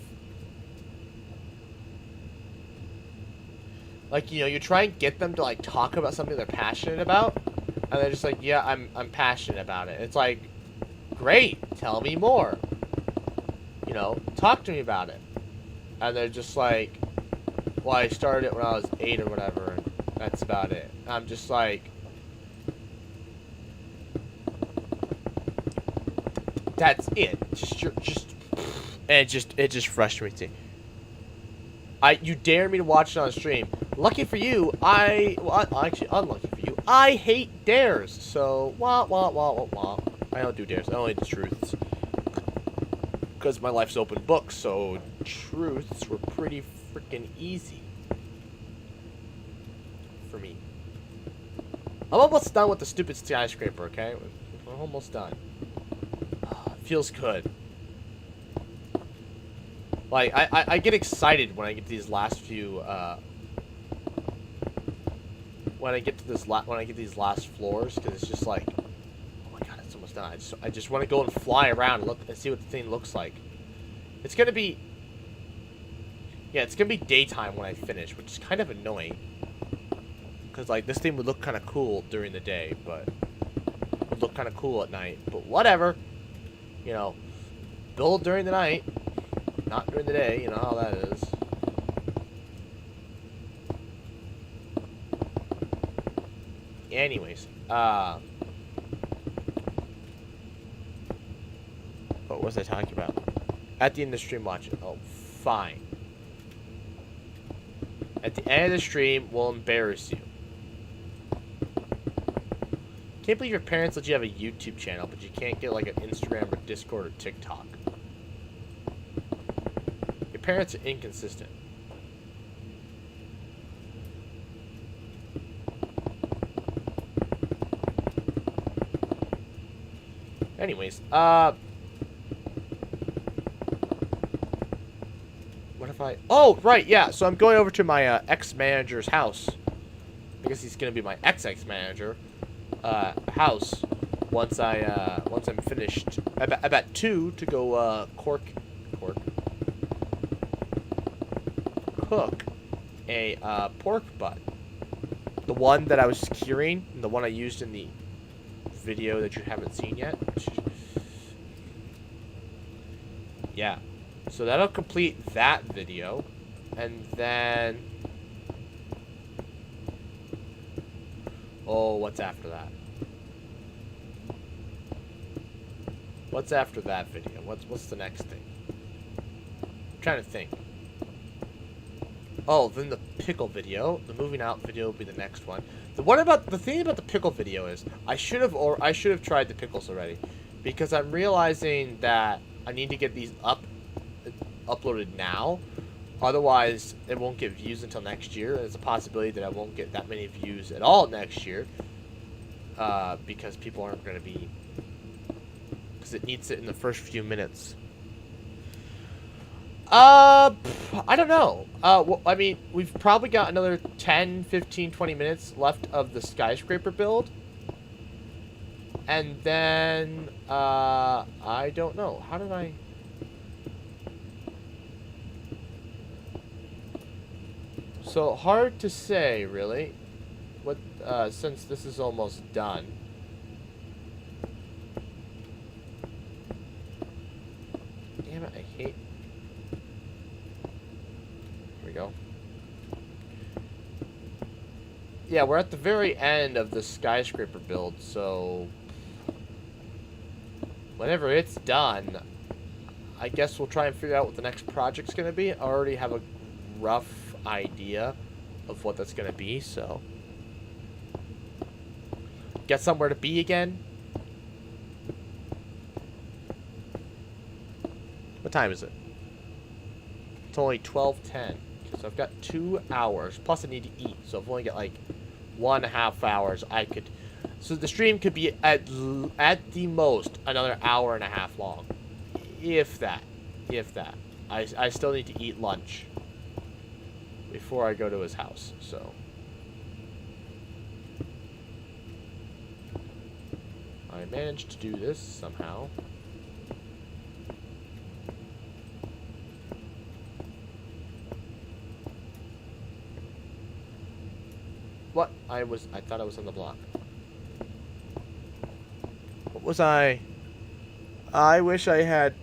Like, you know, you try and get them to, like, talk about something they're passionate about, and they're just like, yeah, I'm passionate about it. It's like, great, tell me more. You know, talk to me about it. And they're just like, well, I started it when I was 8 or whatever, and that's about it. And I'm just like, that's it. And it just frustrates me. You dare me to watch it on stream. Lucky for you, actually, unlucky for you, I hate dares. So, wah, wah, wah, wah, wah. I don't do dares. I only do truths. Because my life's open book, so truths were pretty freaking easy. For me. I'm almost done with the stupid skyscraper, okay? We're almost done. Feels good. Like, I get excited when I get to these last few, when I get to these last floors, because it's just like, oh my god, it's almost done. I just want to go and fly around and look and see what the thing looks like. It's gonna be, yeah, it's gonna be daytime when I finish, which is kind of annoying, because like this thing would look kind of cool during the day, but it would look kind of cool at night. But whatever, you know, build during the night, not during the day. You know how that is. Anyways, what was I talking about? At the end of the stream, watch it. Oh, fine. At the end of the stream, we'll embarrass you. Can't believe your parents let you have a YouTube channel, but you can't get like an Instagram or Discord or TikTok. Your parents are inconsistent. Anyways, what if I... Oh, right, yeah, so I'm going over to my ex-manager's house. I guess he's gonna be my ex-manager house once I'm finished. About 2 to go cook a pork butt. The one that I was curing, the one I used in the video that you haven't seen yet. Yeah. So that'll complete that video. And then... Oh, what's after that? What's after that video? What's the next thing? I'm trying to think. Oh, then the pickle video. The moving out video will be the next one. The thing about the pickle video is I should have tried the pickles already, because I'm realizing that I need to get these uploaded now. Otherwise, it won't get views until next year. There's a possibility that I won't get that many views at all next year, because people aren't going to be, because it needs it in the first few minutes. I don't know. Well, I mean, we've probably got another 10, 15, 20 minutes left of the skyscraper build. And then, I don't know. How did I... So, hard to say, really. What, since this is almost done. Damn it, I hate... Go. Yeah, we're at the very end of the skyscraper build, so whenever it's done, I guess we'll try and figure out what the next project's gonna be. I already have a rough idea of what that's gonna be, so get somewhere to be again. What time is it? It's only 12:10. So I've got 2 hours. Plus I need to eat. So I've only got like 1.5 hours. I could... So the stream could be at the most another hour and a half long. If that. If that. I still need to eat lunch before I go to his house. So... I managed to do this somehow. What? I thought I was on the block. What was I? I wish I had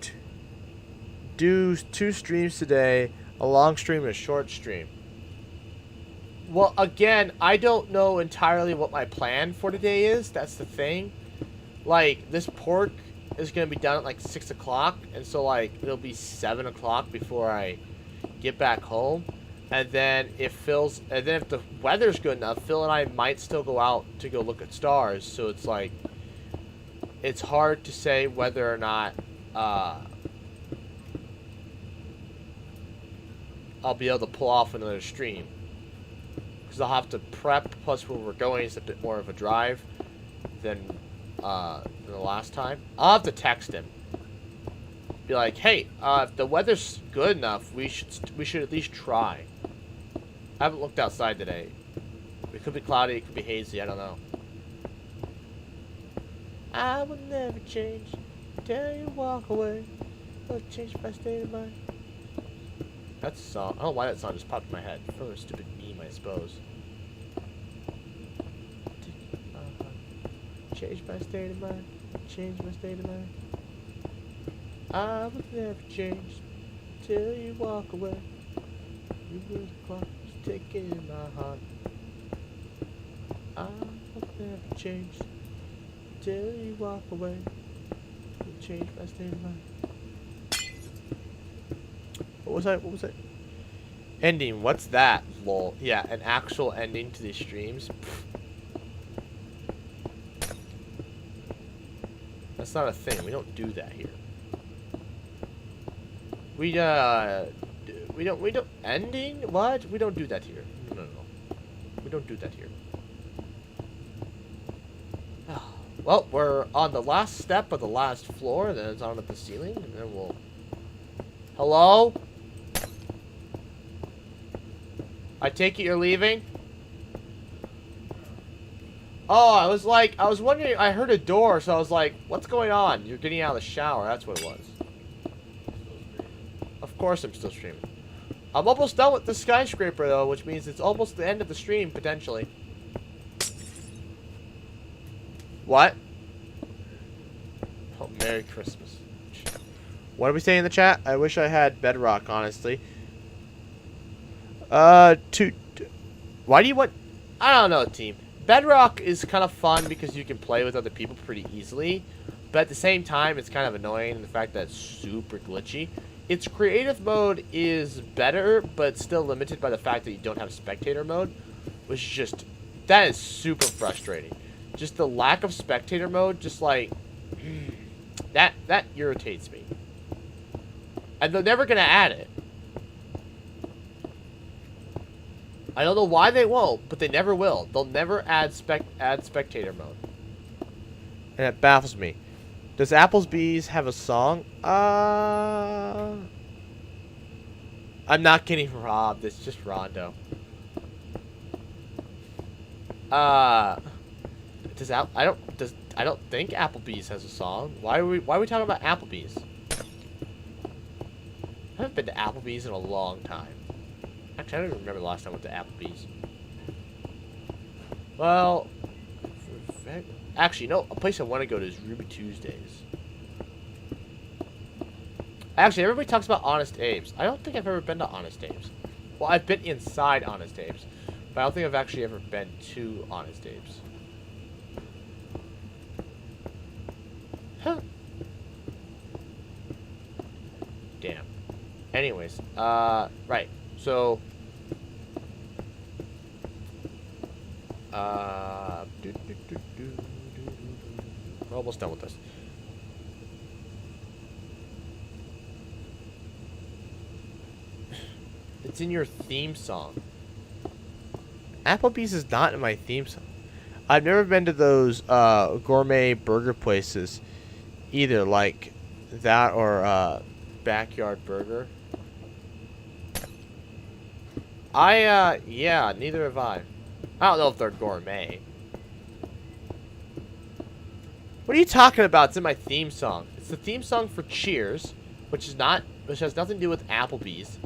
do 2 streams today, a long stream and a short stream. Well, again, I don't know entirely what my plan for today is. That's the thing. Like, this pork is going to be done at like 6 o'clock, and so like it'll be 7 o'clock before I get back home. And then if the weather's good enough, Phil and I might still go out to go look at stars. So it's like, it's hard to say whether or not I'll be able to pull off another stream. Because I'll have to prep, plus where we're going is a bit more of a drive than the last time. I'll have to text him. Be like, hey, if the weather's good enough, we should at least try. I haven't looked outside today. It could be cloudy, it could be hazy, I don't know. I will never change till you walk away. I'll change my state of mind. That's a song. I don't know why that song just popped in my head. From a stupid meme, I suppose. Change my state of mind. Change my state of mind. I will never change till you walk away. You were the clock ticking in my heart. I will never change till you walk away. You change my state of mind. What was that? Ending. What's that? Lol. Yeah, an actual ending to these streams. That's not a thing. We don't do that here. We don't ending? What? We don't do that here. No. We don't do that here. Well, we're on the last step of the last floor, and then it's on at the ceiling, and then we'll... Hello? I take it you're leaving? Oh, I was wondering, I heard a door, so I was like, what's going on? You're getting out of the shower, that's what it was. Of course I'm still streaming. I'm almost done with the skyscraper, though, which means it's almost the end of the stream, potentially. What? Oh, Merry Christmas. What are we saying in the chat? I wish I had Bedrock, honestly. Why do you want... I don't know, team. Bedrock is kind of fun because you can play with other people pretty easily. But at the same time, it's kind of annoying in the fact that it's super glitchy. Its creative mode is better, but still limited by the fact that you don't have spectator mode. Which is just... That is super frustrating. Just the lack of spectator mode, just like... That irritates me. And they're never going to add it. I don't know why they won't, but they never will. They'll never add spectator mode. And it baffles me. Does Applebee's have a song? I'm not getting robbed. It's just Rondo. I don't think Applebee's has a song. Why are we talking about Applebee's? I haven't been to Applebee's in a long time. Actually, I don't even remember the last time I went to Applebee's. Well, actually, no. A place I want to go to is Ruby Tuesdays. Actually, everybody talks about Honest Abe's. I don't think I've ever been to Honest Abe's. Well, I've been inside Honest Abe's, but I don't think I've actually ever been to Honest Abe's. Huh. Damn. Anyways, right. So, we're almost done with this. It's in your theme song. Applebee's is not in my theme song. I've never been to those gourmet burger places either, like that or Backyard Burger. Yeah, neither have I. I don't know if they're gourmet. What are you talking about? It's in my theme song. It's the theme song for Cheers, which has nothing to do with Applebee's.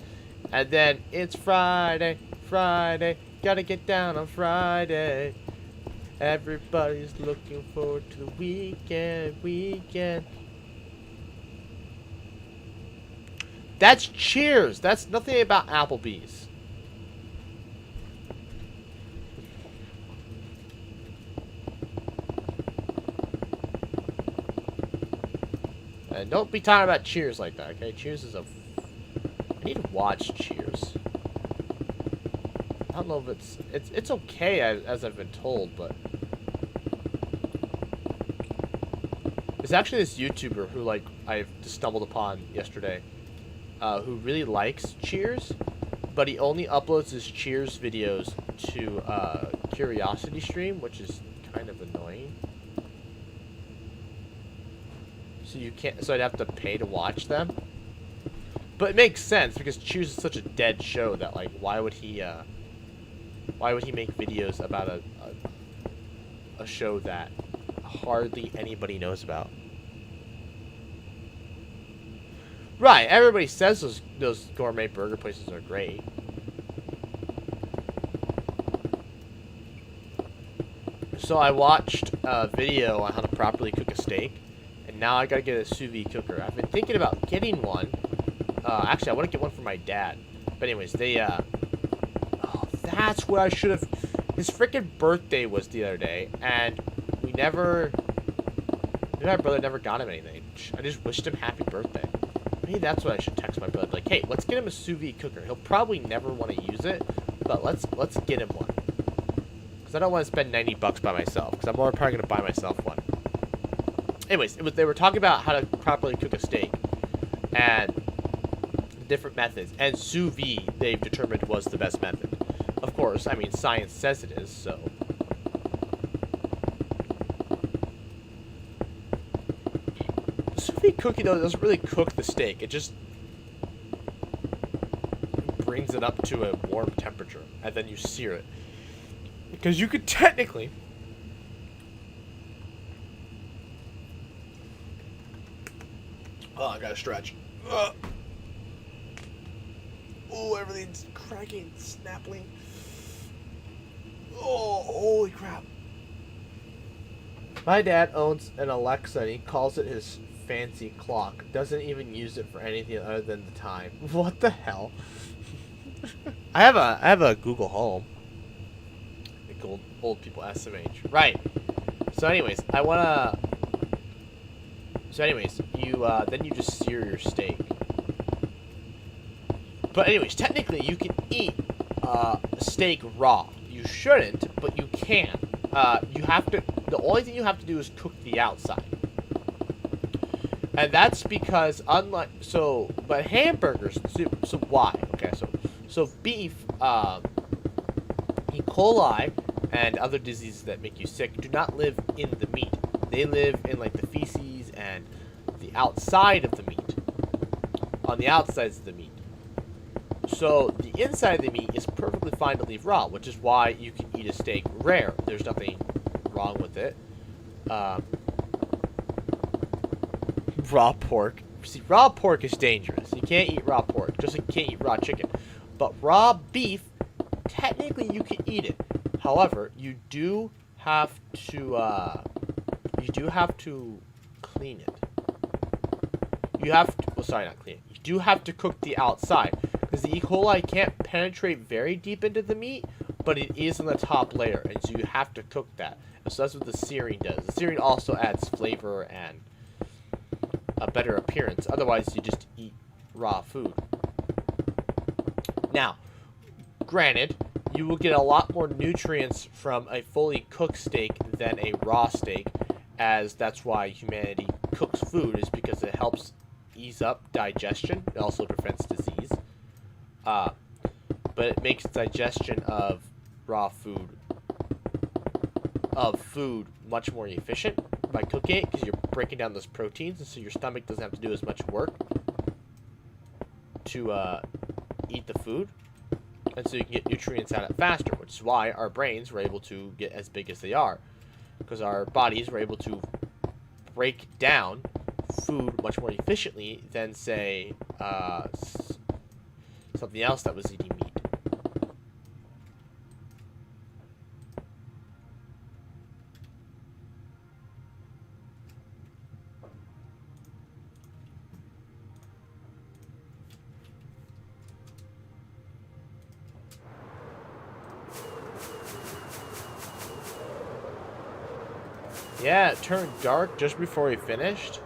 And then it's Friday, Friday, gotta get down on Friday. Everybody's looking forward to the weekend. That's Cheers. That's nothing about Applebee's. And don't be talking about Cheers like that, okay? Cheers is I need to watch Cheers. I don't know if it's okay as I've been told, but there's actually this YouTuber who I've just stumbled upon yesterday, who really likes Cheers, but he only uploads his Cheers videos to Curiosity Stream, which is kind of annoying. So I'd have to pay to watch them. But it makes sense because Cheers is such a dead show that why would he make videos about a show that hardly anybody knows about? Right, everybody says those gourmet burger places are great. So I watched a video on how to properly cook a steak. Now I gotta get a sous vide cooker. I've been thinking about getting one. Actually, I want to get one for my dad. But anyways, oh, that's what I should have. His freaking birthday was the other day, and me and my brother never got him anything. I just wished him happy birthday. Maybe that's what I should text my brother. Like, hey, let's get him a sous vide cooker. He'll probably never want to use it, but let's get him one. Because I don't want to spend $90 by myself. Because I'm probably gonna buy myself one. Anyways, they were talking about how to properly cook a steak and different methods, and sous vide they've determined was the best method. Of course, I mean science says it is, so. Sous vide cooking though doesn't really cook the steak; it just brings it up to a warm temperature, and then you sear it. Because you could technically. Oh, I gotta stretch. Oh, everything's cracking, snapping. Oh, holy crap. My dad owns an Alexa and he calls it his fancy clock. Doesn't even use it for anything other than the time. What the hell? I have a Google Home. Like old people SMH. Right. So anyways, then you just sear your steak. But anyways, technically you can eat steak raw. You shouldn't, but you can. The only thing you have to do is cook the outside. And that's because but hamburgers, so why? Okay, so beef, E. coli and other diseases that make you sick do not live in the meat. They live in the feces and the outside of the meat. On the outsides of the meat. So the inside of the meat is perfectly fine to leave raw, which is why you can eat a steak rare. There's nothing wrong with it. Raw pork. See, raw pork is dangerous. You can't eat raw pork, just like you can't eat raw chicken. But raw beef, technically you can eat it. However, you do have to clean it. You have to, well, sorry, not clean it. You do have to cook the outside, because the E. coli can't penetrate very deep into the meat, but it is in the top layer, and so you have to cook that. And so that's what the searing does. The searing also adds flavor and a better appearance. Otherwise, you just eat raw food. Now, granted, you will get a lot more nutrients from a fully cooked steak than a raw steak, as that's why humanity cooks food, is because it helps ease up digestion. It also prevents disease. but it makes digestion of raw food much more efficient by cooking it, because you're breaking down those proteins, and so your stomach doesn't have to do as much work to eat the food, and so you can get nutrients out of it faster, which is why our brains were able to get as big as they are, because our bodies were able to break down food much more efficiently than, say, something else that was eating meat. Yeah, it turned dark just before we finished.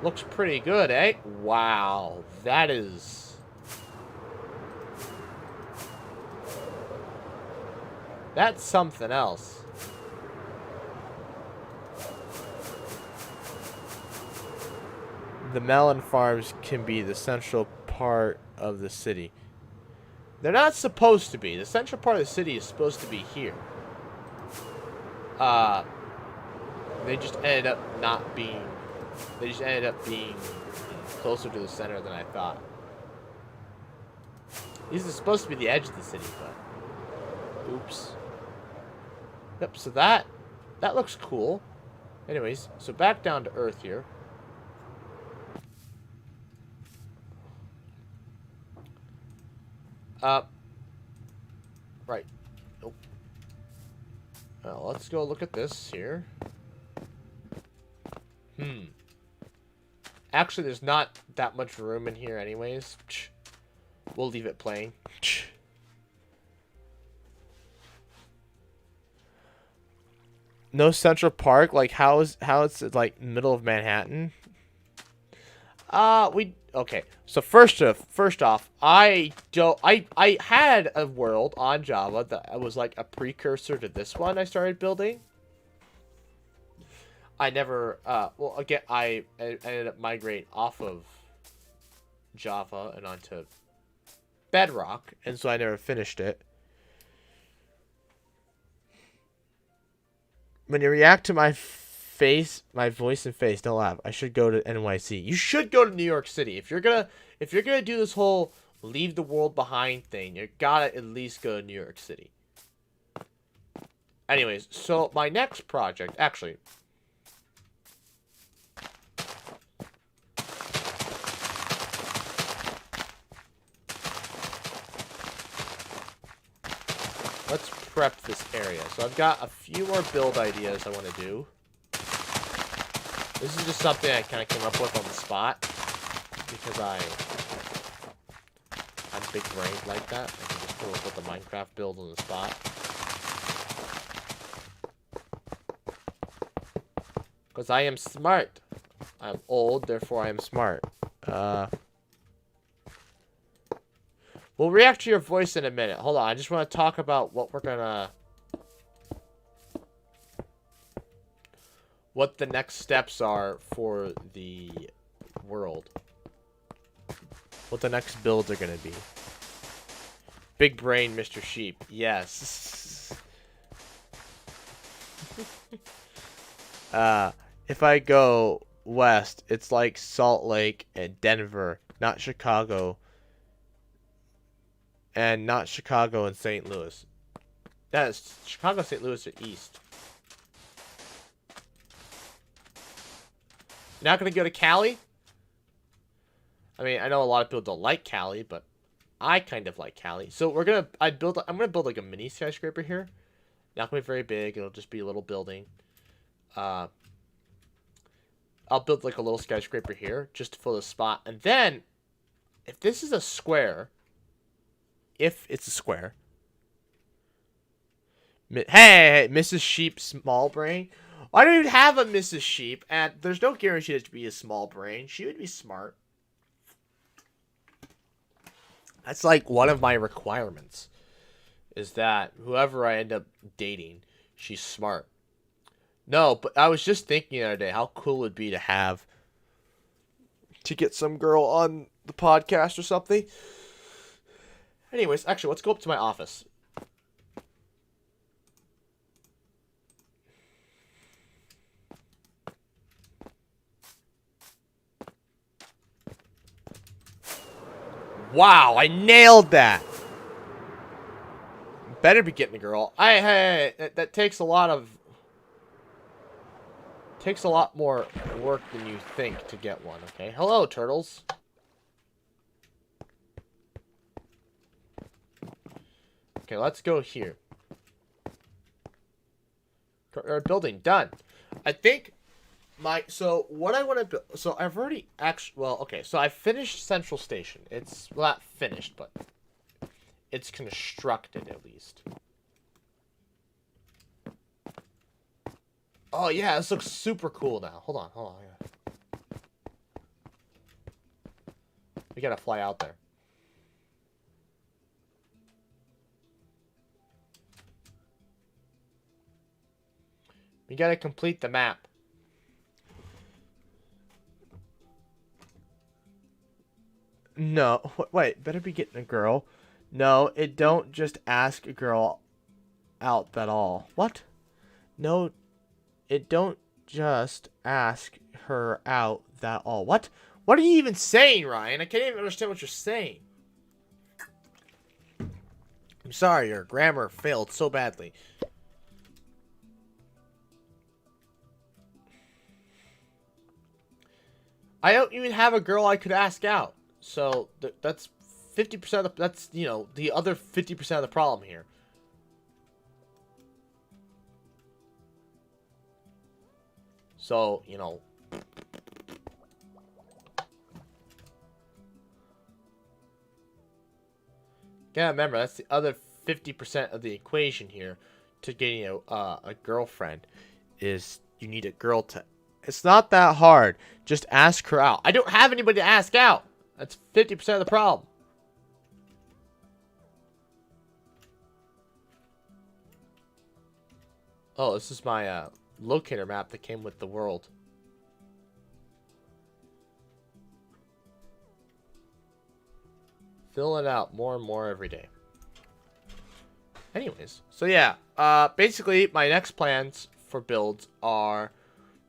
Looks pretty good, eh? Wow, that is... That's something else. The melon farms can be the central part of the city. They're not supposed to be. The central part of the city is supposed to be here. They just ended up not being... They just ended up being closer to the center than I thought. This is supposed to be the edge of the city, but... Oops. Yep, so that looks cool. Anyways, so back down to Earth here. Right. Nope. Well, let's go look at this here. Actually, there's not that much room in here anyways. We'll leave it plain. No Central Park? Like, how it's like middle of Manhattan? Okay. So first off, I had a world on Java that was like a precursor to this one I started building. I never, well, again, I ended up migrating off of Java and onto Bedrock, and so I never finished it. When you react to my face, my voice and face, don't laugh. I should go to NYC. You should go to New York City. If you're gonna do this whole leave the world behind thing, you gotta at least go to New York City. Anyways, so my next project, actually... Let's prep this area. So I've got a few more build ideas I want to do. This is just something I kind of came up with on the spot. Because I'm big brained like that. I can just come up with a Minecraft build on the spot. Because I am smart. I'm old, therefore I am smart. We'll react to your voice in a minute. Hold on, I just want to talk about what we're gonna... What the next steps are for the world. What the next builds are gonna be. Big brain, Mr. Sheep. Yes. If I go west, it's like Salt Lake and Denver, not Chicago. And not Chicago and St. Louis. That is, Chicago and St. Louis are east. You're not gonna go to Cali? I mean, I know a lot of people don't like Cali, but I kind of like Cali. So I'm gonna build like a mini skyscraper here. Not gonna be very big. It'll just be a little building. I'll build like a little skyscraper here just to fill the spot, and then if this is a square. If it's a square. Hey, Mrs. Sheep, small brain. I don't even have a Mrs. Sheep, and there's no guarantee that to be a small brain. She would be smart. That's like one of my requirements. Is that whoever I end up dating, she's smart. No, but I was just thinking the other day how cool it would be to get some girl on the podcast or something. Anyways, actually, let's go up to my office. Wow, I nailed that. Better be getting a girl. That takes a lot more work than you think to get one, okay? Hello, turtles. Okay, let's go here. Building done. I think what I want to build. So I've already actually. Well, okay. So I finished Central Station. It's not finished, but it's constructed at least. Oh yeah, this looks super cool now. Hold on. We gotta fly out there. We gotta complete the map. No, wait, better be getting a girl. No, it don't just ask a girl out at all. What? No, it don't just ask her out that all. What? What are you even saying, Ryan? I can't even understand what you're saying. I'm sorry, your grammar failed so badly. I don't even have a girl I could ask out. So that's 50% of that's, the other 50% of the problem here. So, gotta remember, that's the other 50% of the equation here to getting a girlfriend is you need a girl to... It's not that hard. Just ask her out. I don't have anybody to ask out. That's 50% of the problem. Oh, this is my locator map that came with the world. Fill it out more and more every day. Anyways, so yeah, basically my next plans for builds are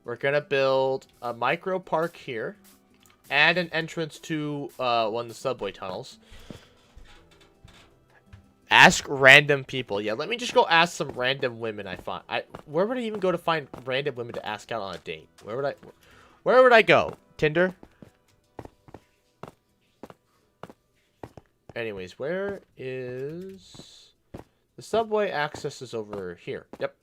we're gonna build a micro park here, add an entrance to one of the subway tunnels. Ask random people. Yeah, let me just go ask some random women I find. Where would I even go to find random women to ask out on a date? Where would I go? Tinder? Anyways, where is... The subway access is over here. Yep.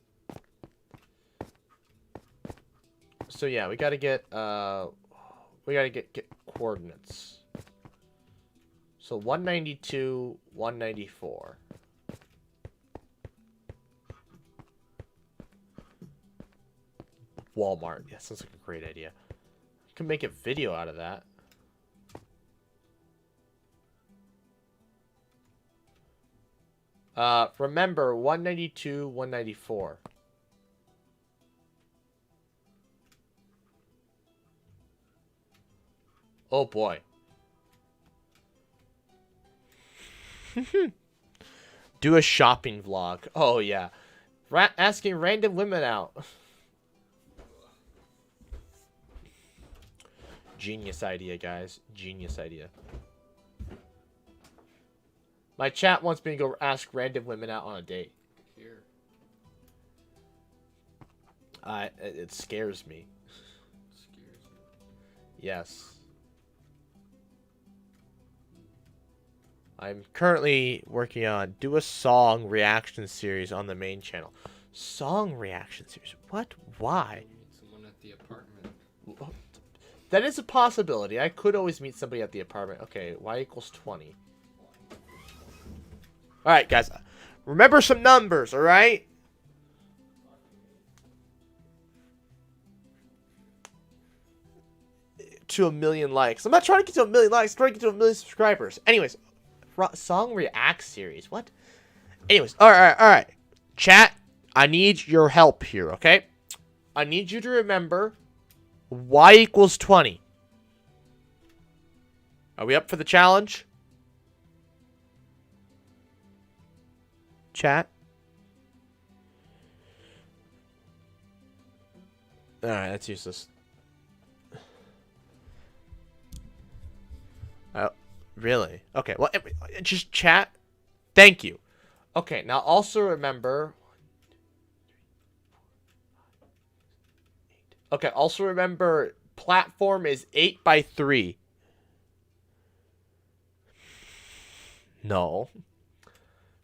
So yeah, we gotta get coordinates. So 192, 194. Walmart. Yeah, sounds like a great idea. Can make a video out of that. Remember 192, 194. Oh boy. Do a shopping vlog. Oh yeah. Asking random women out. Genius idea, guys. Genius idea. My chat wants me to go ask random women out on a date. Here. It scares me. Scares you. Yes. I'm currently working on do a song reaction series on the main channel. Song reaction series? What? Why? You meet someone at the apartment. That is a possibility. I could always meet somebody at the apartment. Okay, y equals 20. Alright, guys. Remember some numbers, alright? To 1 million likes. I'm not trying to get to 1 million likes. I'm trying to get to 1 million subscribers. Anyways, song react series. What? Anyways, alright. Chat, I need your help here, okay? I need you to remember y equals 20. Are we up for the challenge? Chat? Alright, that's useless. Oh, really? Okay, well, just chat. Thank you. Okay, now also remember... Okay, also remember platform is 8 by 3. No.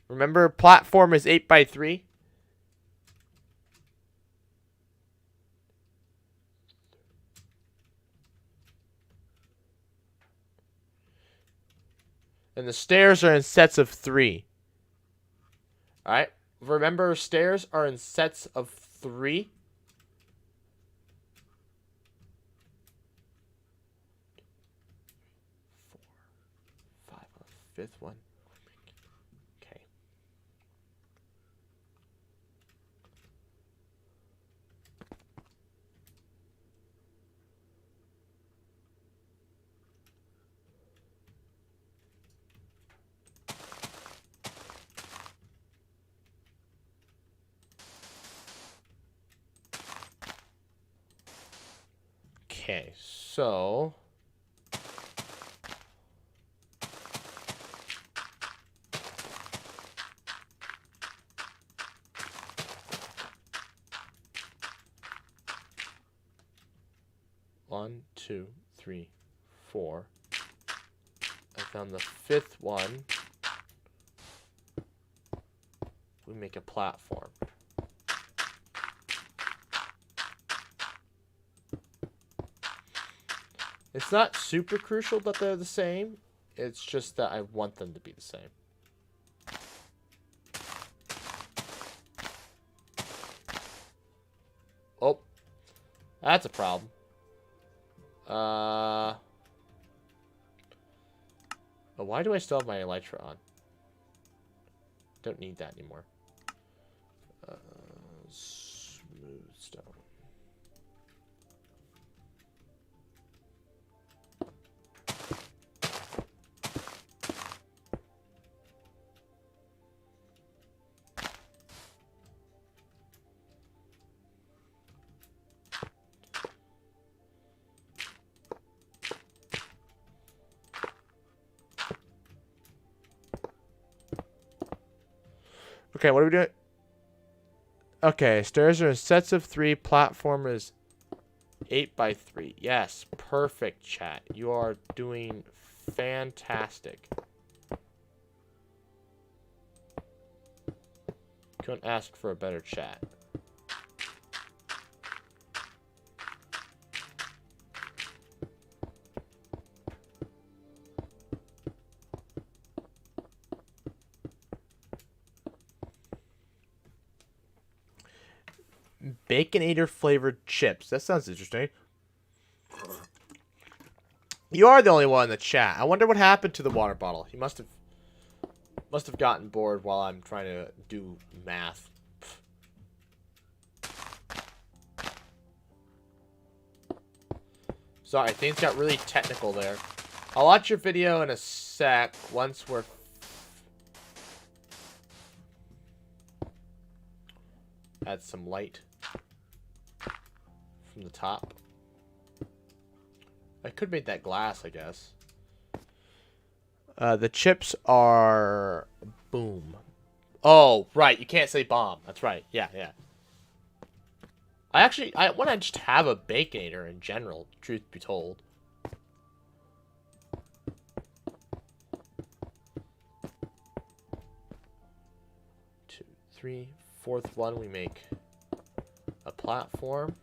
Remember platform is 8 by 3? And the stairs are in sets of 3. Alright? Remember, stairs are in sets of 3. Four, 5 on the 5th one. Okay. Okay, so... One, two, three, 4. I found the 5th one. We make a platform. It's not super crucial that they're the same. It's just that I want them to be the same. Oh. That's a problem. Oh, why do I still have my elytra on? Don't need that anymore. Smooth stone. Okay, what are we doing? Okay, stairs are in sets of 3. Platform is 8 by 3. Yes, perfect, chat. You are doing fantastic. Couldn't ask for a better chat. Baconator flavored chips. That sounds interesting. You are the only one in the chat. I wonder what happened to the water bottle. He must have gotten bored while I'm trying to do math. Sorry, things got really technical there. I'll watch your video in a sec once we're... Add some light from the top. I could make that glass, I guess. The chips are... Boom. Oh, right. You can't say bomb. That's right. Yeah, yeah. I want to just have a Baconator in general, truth be told. Two, 3, 4th one, we make a platform.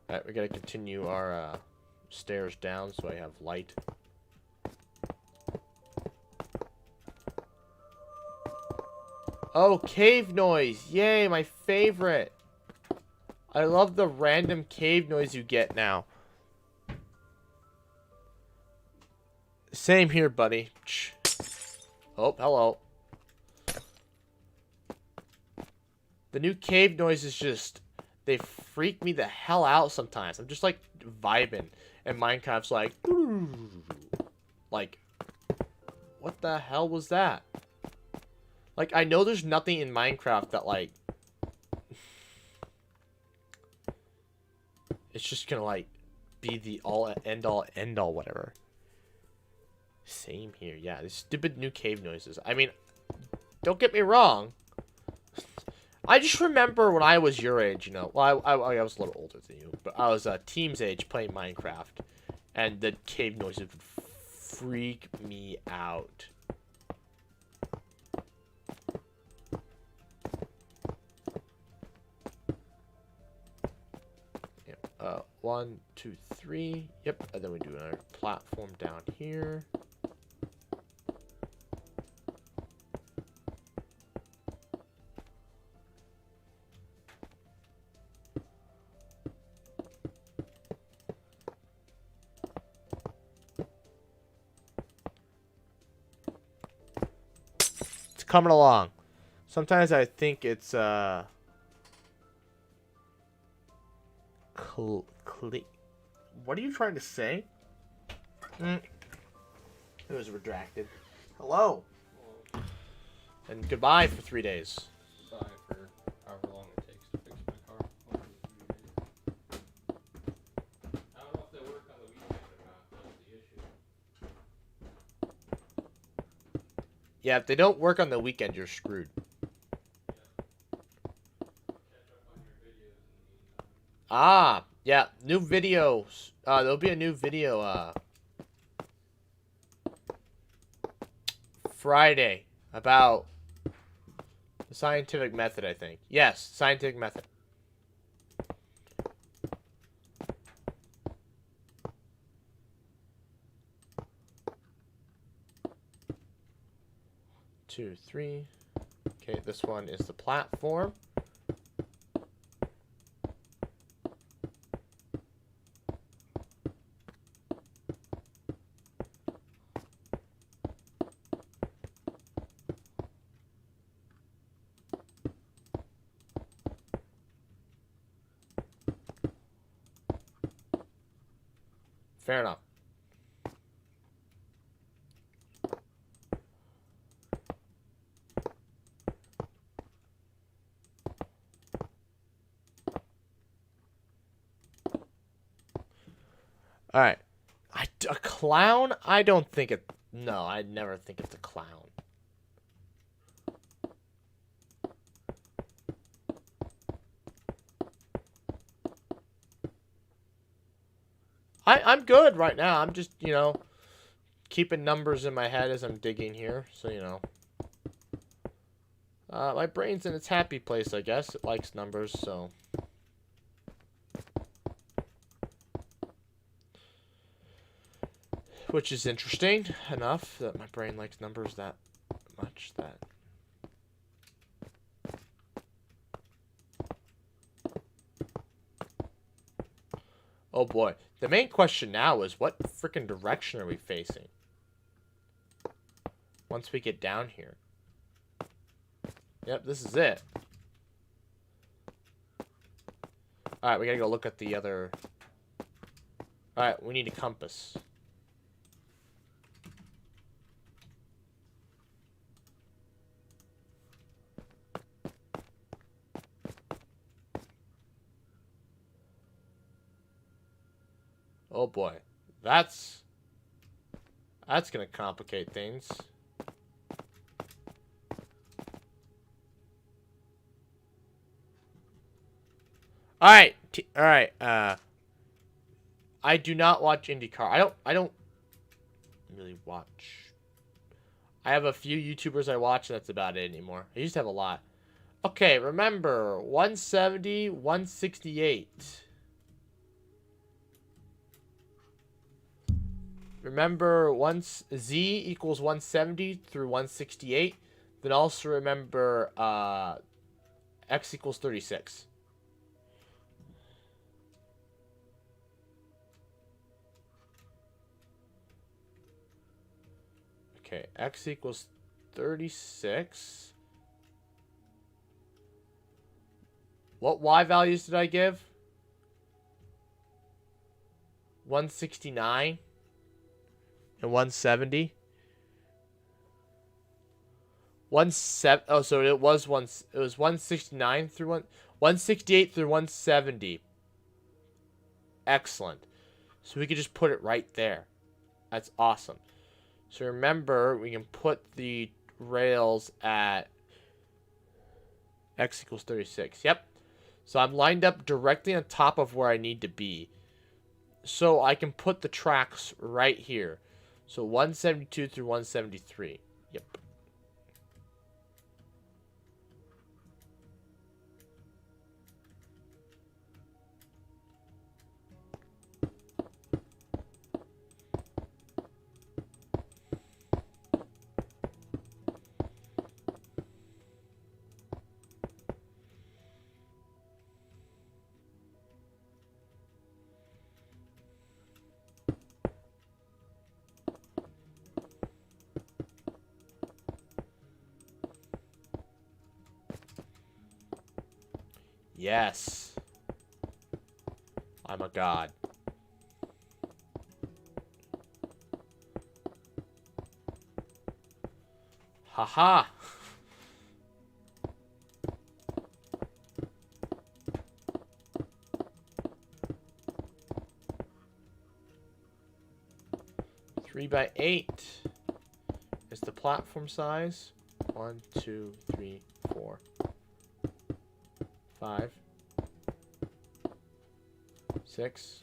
Alright, we gotta continue our stairs down so I have light. Oh, cave noise. Yay, my favorite. I love the random cave noise you get now. Same here, buddy. Oh, hello. The new cave noise is just... They freak me the hell out sometimes. I'm just, like, vibing. And Minecraft's like... Like... What the hell was that? Like, I know there's nothing in Minecraft that, like... It's just gonna, like, be the end-all, whatever. Same here. Yeah, these stupid new cave noises. I mean, don't get me wrong. I just remember when I was your age, you know. Well, I was a little older than you. But I was team's age playing Minecraft. And the cave noises would freak me out. Yep. 1, 2, 3. Yep. And then we do another platform down here. Coming along. Sometimes I think it's what are you trying to say? It was retracted. Hello. Well, And goodbye for 3 days. bye for however long it takes to fix my car. I don't know if they work on the weekend or not. That's the issue. Yeah, if they don't work on the weekend, you're screwed. Ah, yeah, new videos. There'll be a new video Friday about the scientific method, I think. Yes, scientific method. Two, three. Okay, this one is the platform. Fair enough. All right. A clown? I don't think it... No, I never think it's a clown. I'm good right now. I'm just, you know, keeping numbers in my head as I'm digging here. So, you know. My brain's in its happy place, I guess. It likes numbers, so... Which is interesting enough that my brain likes numbers that much that... Oh boy. The main question now is what freaking direction are we facing? Once we get down here. Yep, this is it. Alright, we gotta go look at the other... Alright, we need a compass. Oh boy. That's gonna complicate things. Alright. Alright, I do not watch IndyCar. I don't really watch. I have a few YouTubers I watch, and that's about it anymore. I used to have a lot. Okay, remember, 170, 168. Remember, once Z equals 170 through 168. Then also remember x equals 36. Okay, x equals 36. What y values did I give? 169 and 170. Oh, so it was 169 through 168 through 170. Excellent. So we could just put it right there. That's awesome. So remember, we can put the rails at x equals 36. Yep. So I'm lined up directly on top of where I need to be. So I can put the tracks right here. So 172 through 173. Yep. Yes. I'm a god. Haha. Three by 8 is the platform size. 1, 2, 3, 4, 5, 6,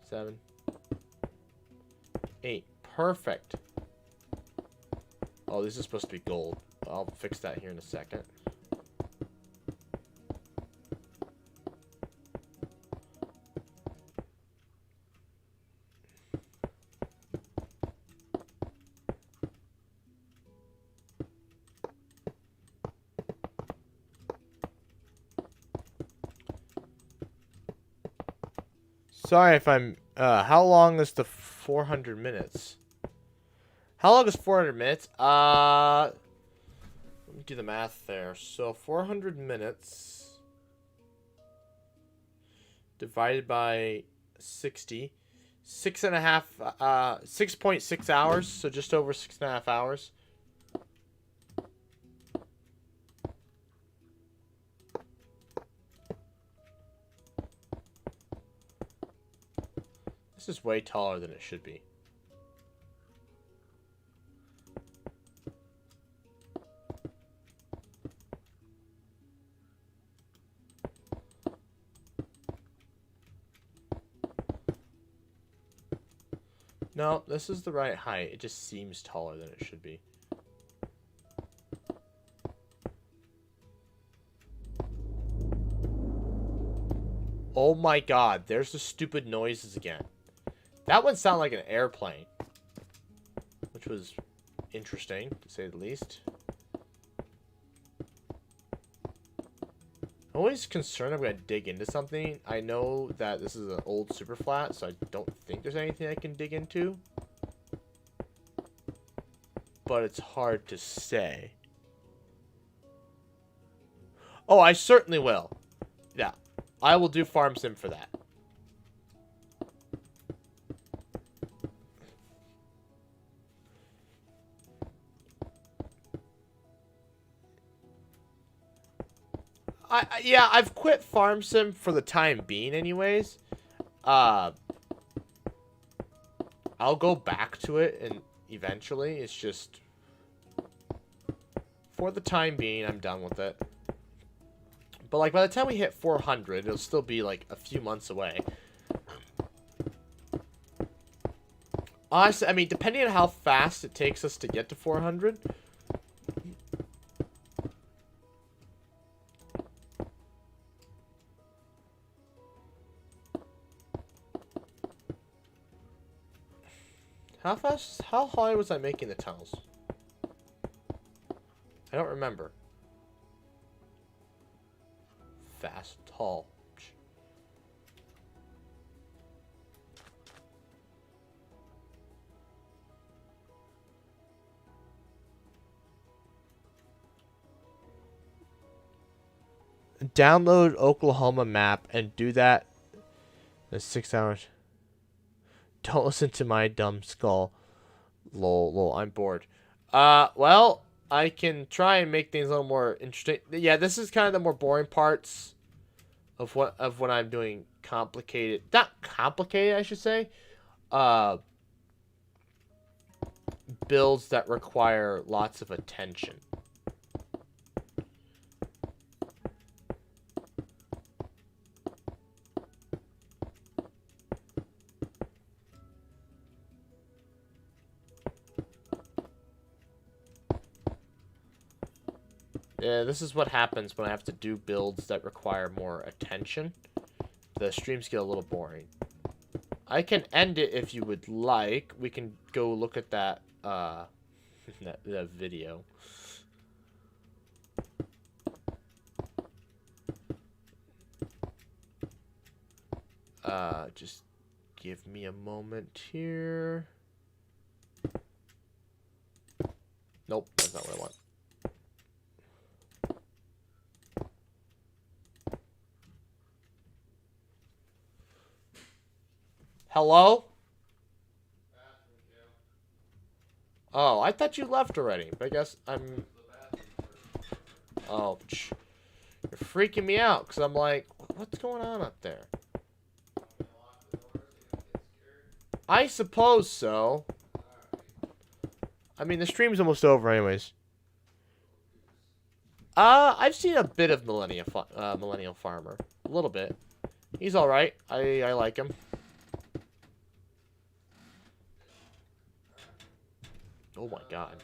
7, 8. Perfect. Oh, this is supposed to be gold. I'll fix that here in a second. Sorry if I'm... how long is the 400 minutes? How long is 400 minutes? Let me do the math there. So 400 minutes divided by 60. 6.6 hours. So just over 6.5 hours. This is way taller than it should be. No, this is the right height. It just seems taller than it should be. Oh my god, there's the stupid noises again. That one sounded like an airplane, which was interesting, to say the least. I'm always concerned I'm going to dig into something. I know that this is an old super flat, so I don't think there's anything I can dig into. But it's hard to say. Oh, I certainly will. Yeah, I will do Farm Sim for that. Yeah, I've quit Farm Sim for the time being anyways. I'll go back to it and eventually. It's just for the time being, I'm done with it. But like by the time we hit 400, it'll still be like a few months away. Honestly, I mean, depending on how fast it takes us to get to 400. How high was I making the tunnels? I don't remember. Fast, tall. Download Oklahoma map and do that in 6 hours. Don't listen to my dumb skull. Lol, I'm bored. Well, I can try and make things a little more interesting. Yeah, this is kind of the more boring parts of what I'm doing. Complicated, not complicated, I should say. Builds that require lots of attention. Yeah, this is what happens when I have to do builds that require more attention. The streams get a little boring. I can end it if you would like. We can go look at that that video. Just give me a moment here. Nope, that's not what I want. Hello? Oh, I thought you left already, but I guess I'm... Oh, you're freaking me out, because I'm like, what's going on up there? I suppose so. I mean, the stream's almost over anyways. I've seen a bit of Millennial Farmer. A little bit. He's alright. I like him. Oh my god.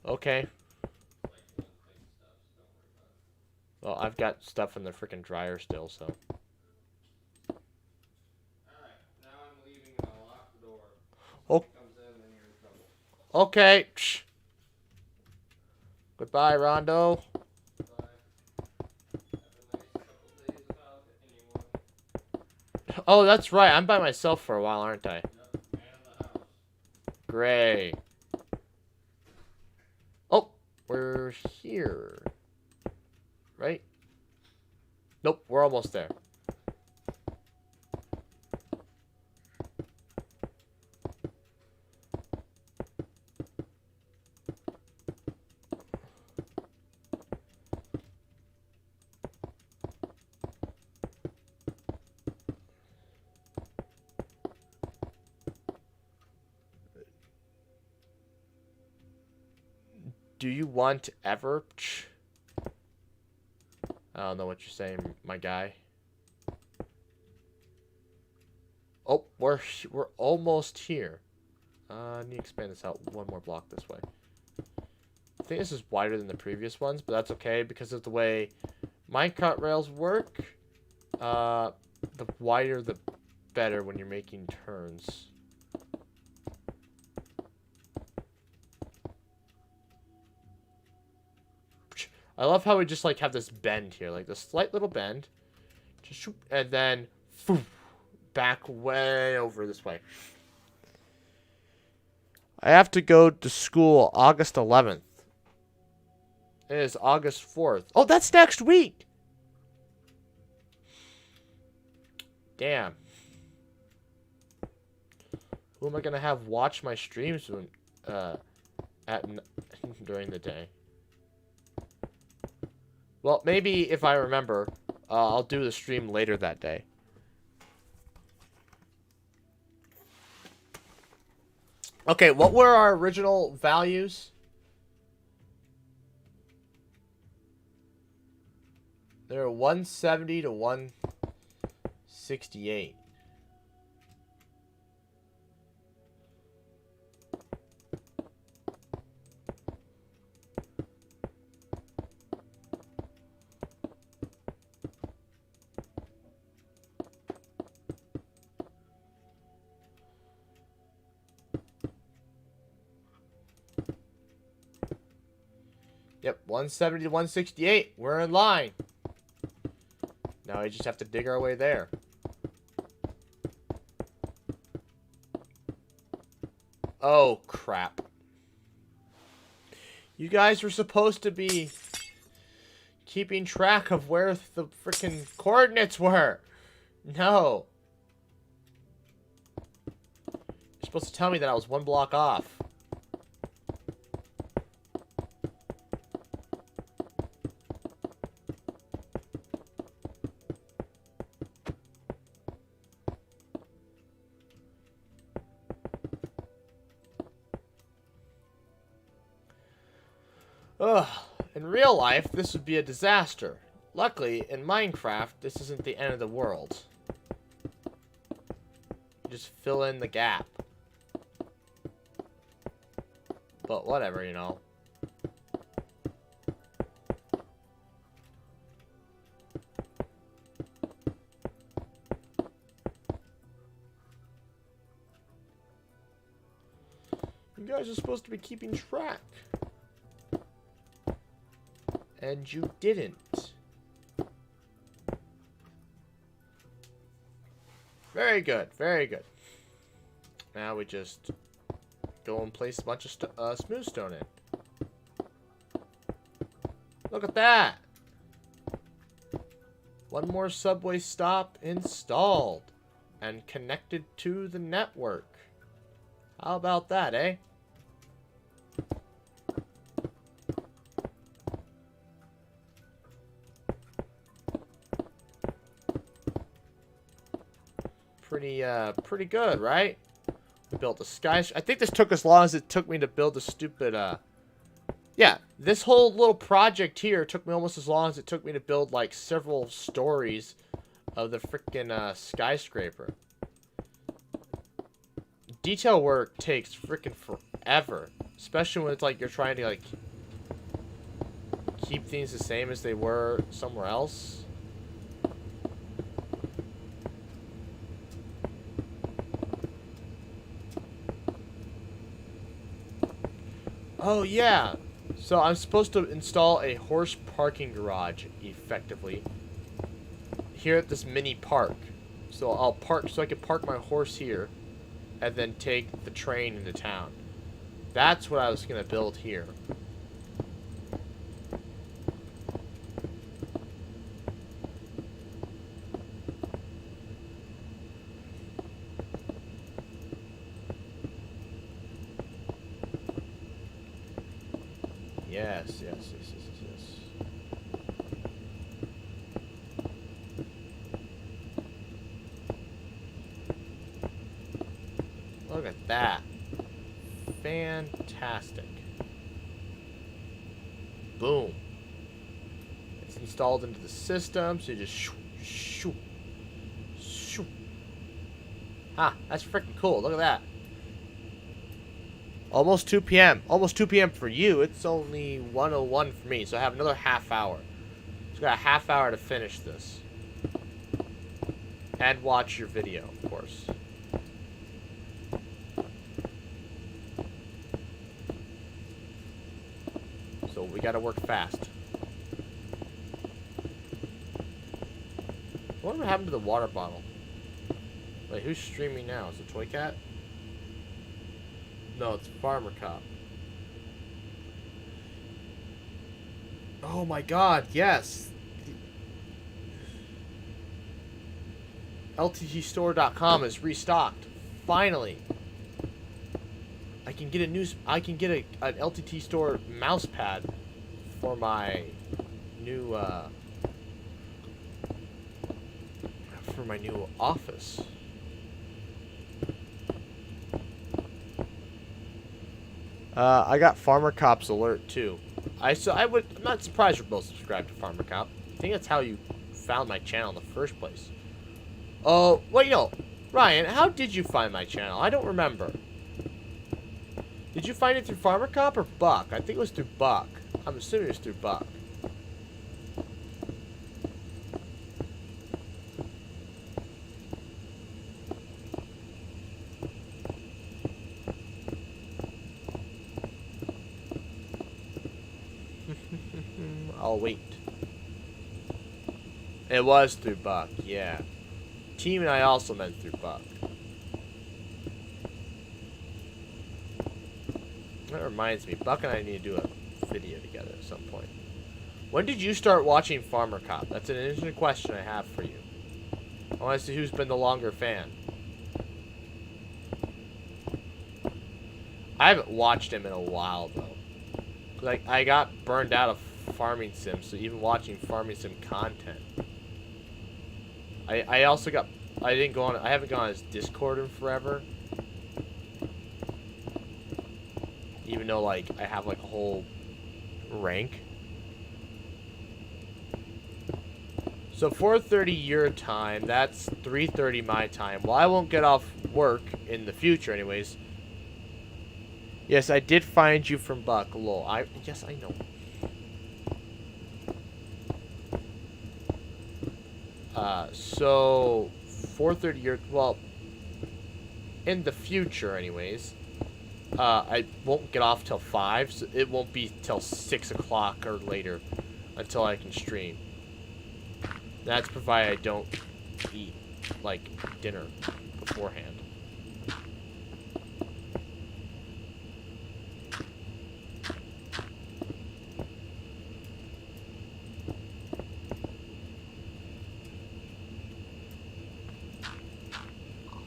Okay. Well, I've got stuff in the freaking dryer still, so. Alright, now I'm leaving and I'll lock the door. Oh. If he comes in, then you're in trouble. Okay. Shh. Goodbye, Rondo. Bye. Have a nice couple days without anyone. Oh, that's right. I'm by myself for a while, aren't I? Yep, and the house. Great. Oh, we're here. Right? Nope, we're almost there. Do you want ever? I don't know what you're saying, my guy. Oh, we're almost here. I need to expand this out one more block this way. I think this is wider than the previous ones, but that's okay because of the way minecart rails work. The wider the better when you're making turns. I love how we just like have this bend here, like this slight little bend, just shoot, and then back way over this way. I have to go to school August 11th. It is August 4th. Oh, that's next week. Damn. Who am I gonna have watch my streams when, during the day? Well, maybe if I remember, I'll do the stream later that day. Okay, what were our original values? They were 170 to 168. Yep, 170 to 168. We're in line. Now we just have to dig our way there. Oh, crap. You guys were supposed to be keeping track of where the freaking coordinates were. No. You're supposed to tell me that I was one block off. Ugh. In real life, this would be a disaster. Luckily, in Minecraft, this isn't the end of the world. You just fill in the gap. But whatever, you know. You guys are supposed to be keeping track. And you didn't. Very good, very good. Now we just go and place a bunch of smooth stone in. Look at that! One more subway stop installed and connected to the network. How about that, eh? Pretty good, right? We built a sky. I think this took as long as it took me to build the stupid, yeah, this whole little project here took me almost as long as it took me to build, like, several stories of the freaking, skyscraper. Detail work takes freaking forever. Especially when it's, like, you're trying to, like, keep things the same as they were somewhere else. Oh, yeah. So I'm supposed to install a horse parking garage, effectively, here at this mini park. So I'll park, so I can park my horse here, and then take the train into town. That's what I was going to build here. Yes. Look at that. Fantastic. Boom. It's installed into the system, so you just shoo. Ah, that's freaking cool. Look at that. Almost 2 p.m. Almost 2 p.m. for you. It's only 1:01 for me, so I have another half hour. So I got a half hour to finish this. And watch your video, of course. So we gotta work fast. What happened to the water bottle? Wait, who's streaming now? Is it Toy Cat? No, it's Farmer Cop. Oh my god, yes! LTTstore.com is restocked. Finally! I can get an LTT Store mouse pad for my new office. I got Farmer Cop's alert too. I'm not surprised you're both subscribed to Farmer Cop. I think that's how you found my channel in the first place. Oh, well, you know, Ryan, how did you find my channel? I don't remember. Did you find it through Farmer Cop or Buck? I think it was through Buck. I'm assuming it was through Buck. Oh, wait. It was through Buck, yeah. Team and I also meant through Buck. That reminds me, Buck and I need to do a video together at some point. When did you start watching Farmer Cop? That's an interesting question I have for you. I want to see who's been the longer fan. I haven't watched him in a while, though. Like, I got burned out of Farming Sim, so even watching Farming Sim content. I also got... I haven't gone on his Discord in forever. Even though, like, I have, like, a whole rank. So 4:30 your time, that's 3:30 my time. Well, I won't get off work in the future anyways. Yes, I did find you from Buck. Lol. Yes, I know. So 4:30 your, well, in the future anyways. I won't get off till 5, so it won't be till 6 o'clock or later until I can stream. That's provided I don't eat, like, dinner beforehand.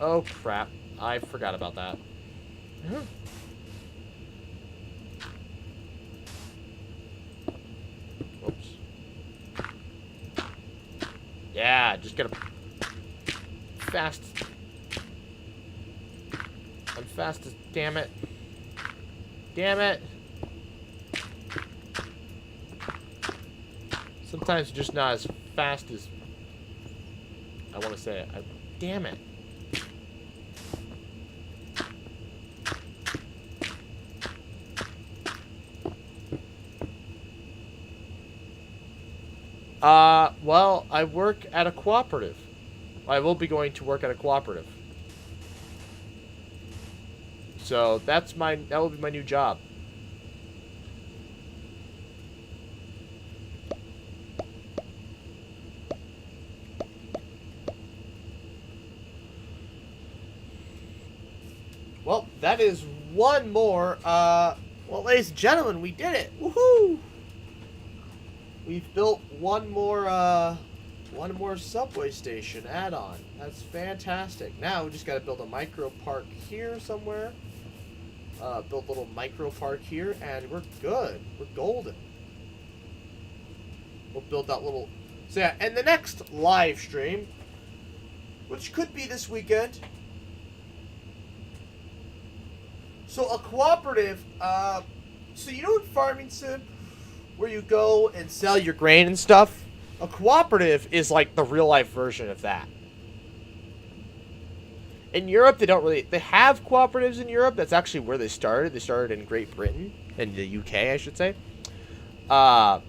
Oh, crap. I forgot about that. Oops. Yeah, just get a fast. I'm fast as, damn it. Damn it. Sometimes you're just not as fast as I want to say it. Damn it. Well, I work at a cooperative. I will be going to work at a cooperative. So that will be my new job. Well, that is one more, well, ladies and gentlemen, we did it! Woohoo! We've built one more subway station add-on. That's fantastic. Now we just gotta build a micro park here somewhere. Build a little micro park here, and we're good. We're golden. We'll build that little... So yeah, and the next live stream, which could be this weekend. So a cooperative, so you know in Farming Sim, where you go and sell your grain and stuff? A cooperative is like the real life version of that. In Europe, they have cooperatives in Europe. That's actually where they started. They started in Great Britain, in the UK, I should say. But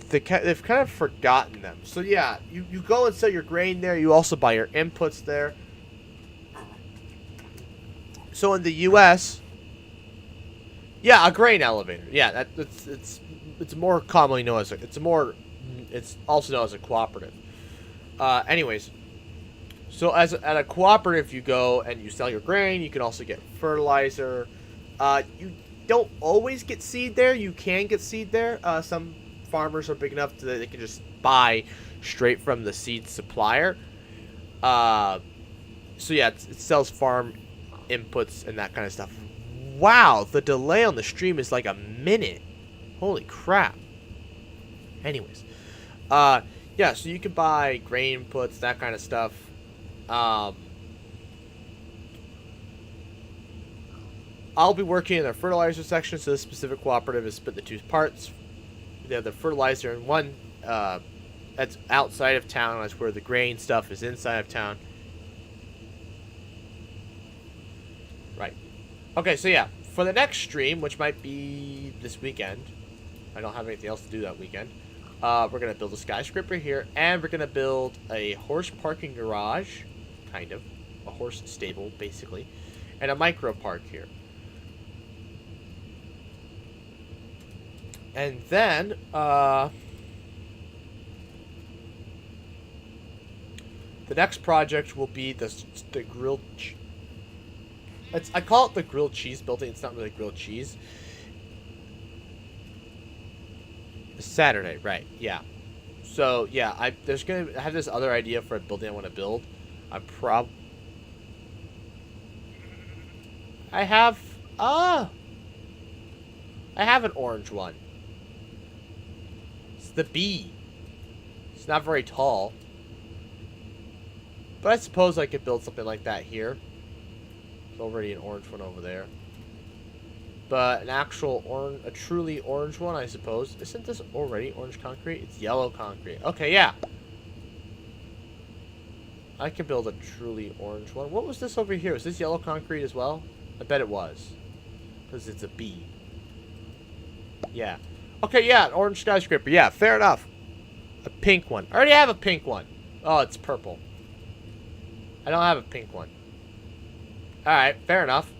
they've kind of forgotten them. So yeah, you go and sell your grain there. You also buy your inputs there. So in the U.S., yeah, a grain elevator. Yeah, it's more commonly known as it's also known as a cooperative. Anyways, so at a cooperative, you go and you sell your grain. You can also get fertilizer. You don't always get seed there. You can get seed there. Some farmers are big enough that they can just buy straight from the seed supplier. So yeah, it sells farm inputs and that kind of stuff. Wow, the delay on the stream is like a minute. Holy crap. Anyways, yeah, so you can buy grain inputs, that kind of stuff. I'll be working in their fertilizer section, so this specific cooperative is split into two parts. They have the fertilizer in one that's outside of town. That's where the grain stuff is inside of town. Right. Okay, so yeah, for the next stream, which might be this weekend, I don't have anything else to do that weekend, we're going to build a skyscraper here, and we're going to build a horse parking garage, kind of, a horse stable, basically, and a micro park here. And then, the next project will be the grilled. I call it the grilled cheese building. It's not really grilled cheese. Saturday, right? Yeah. So yeah, I have this other idea for a building I want to build. I have an orange one. It's the B. It's not very tall. But I suppose I could build something like that here. There's already an orange one over there. But an actual a truly orange one, I suppose. Isn't this already orange concrete? It's yellow concrete. Okay, yeah. I can build a truly orange one. What was this over here? Was this yellow concrete as well? I bet it was. Because it's a B. Yeah. Okay, yeah, an orange skyscraper. Yeah, fair enough. A pink one. I already have a pink one. Oh, it's purple. I don't have a pink one. Alright, fair enough.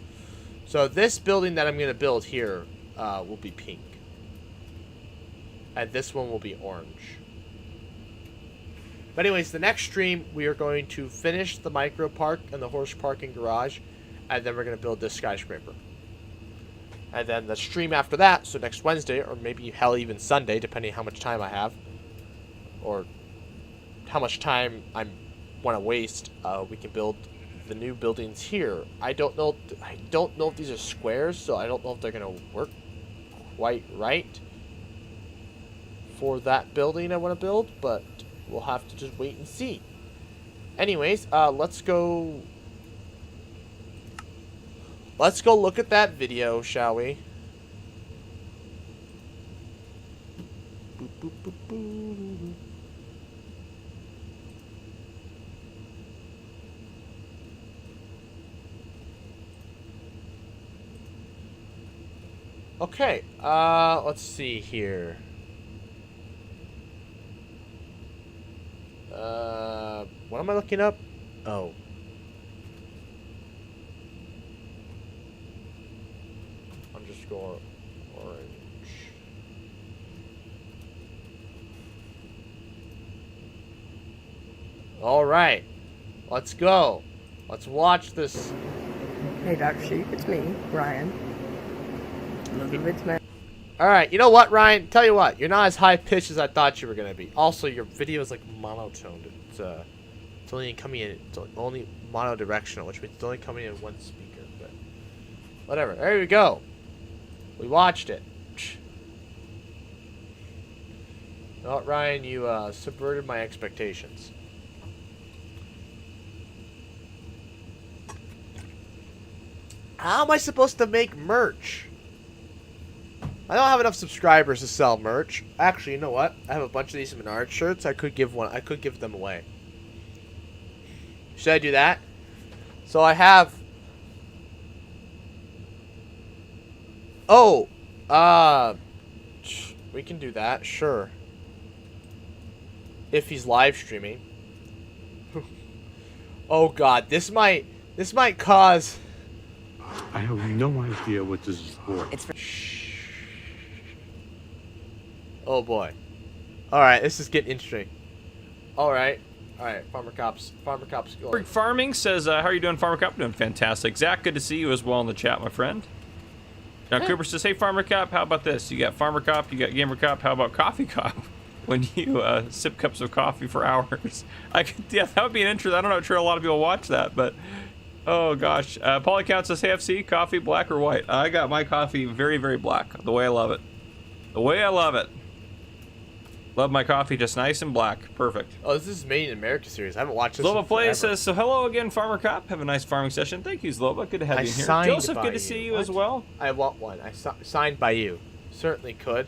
So this building that I'm going to build here will be pink. And this one will be orange. But anyways, the next stream, we are going to finish the micro park and the horse parking garage. And then we're going to build this skyscraper. And then the stream after that, so next Wednesday, or maybe hell even Sunday, depending how much time I have. Or how much time I want to waste, we can build the new buildings here. I don't know if these are squares, so I don't know if they're gonna work quite right for that building I want to build, but we'll have to just wait and see. Anyways, let's go look at that video, shall we? Boop, boop, boop, boop. Okay, let's see here. What am I looking up? Oh. Underscore orange. Alright. Let's go. Let's watch this. Hey, Dr. Sheep, it's me, Ryan. Alright, you know what, Ryan? Tell you what, you're not as high pitched as I thought you were gonna be. Also, your video is like monotoned. It's only coming in, it's only monodirectional, which means it's only coming in one speaker. But whatever. There we go. We watched it. Oh, Ryan, you subverted my expectations. How am I supposed to make merch? I don't have enough subscribers to sell merch. Actually, you know what? I have a bunch of these Menard shirts. I could give them away. Should I do that? So I have. Oh, we can do that. Sure. If he's live streaming. Oh God, this might cause. I have no idea what this is for. It's for Oh boy. Alright, this is getting interesting. Alright. Alright, Farmer Cops. Go. Farming says, how are you doing, Farmer Cop? Doing fantastic. Zach, good to see you as well in the chat, my friend. Now, Cooper says, hey, Farmer Cop, how about this? You got Farmer Cop, you got Gamer Cop, how about Coffee Cop? When you sip cups of coffee for hours. Yeah, that would be an interest. I'm not sure a lot of people watch that, but oh gosh. Polycount says, hey, FC, coffee, black or white? I got my coffee very, very black, the way I love it. The way I love it. Love my coffee just nice and black. Perfect. Oh, this is Made in America series. I haven't watched this. Zloba Play says, so hello again, Farmer Cop. Have a nice farming session. Thank you, Zloba. Good to have you in here. Joseph, good to see you as well. I want one. Signed by you. Certainly could.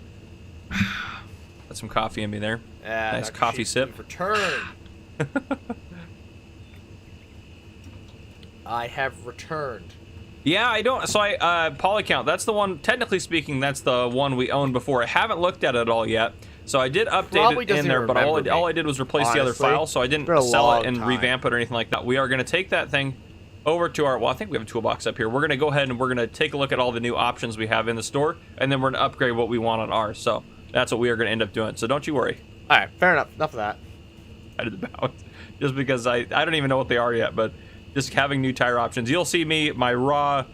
Got some coffee in me there. Nice Dr. coffee Sheep, sip. Return. I have returned. Yeah, I don't. So Polycount. That's the one. Technically speaking, that's the one we owned before. I haven't looked at it all yet. So I did update it in there, but all I did was replace the other file, so I didn't sell it and revamp it or anything like that. We are going to take that thing over to our, well, I think we have a toolbox up here. We're going to go ahead and we're going to take a look at all the new options we have in the store, and then we're going to upgrade what we want on ours. So that's what we are going to end up doing. So don't you worry. All right, fair enough. Enough of that. I did about just because I don't even know what they are yet, but just having new tire options. You'll see my raw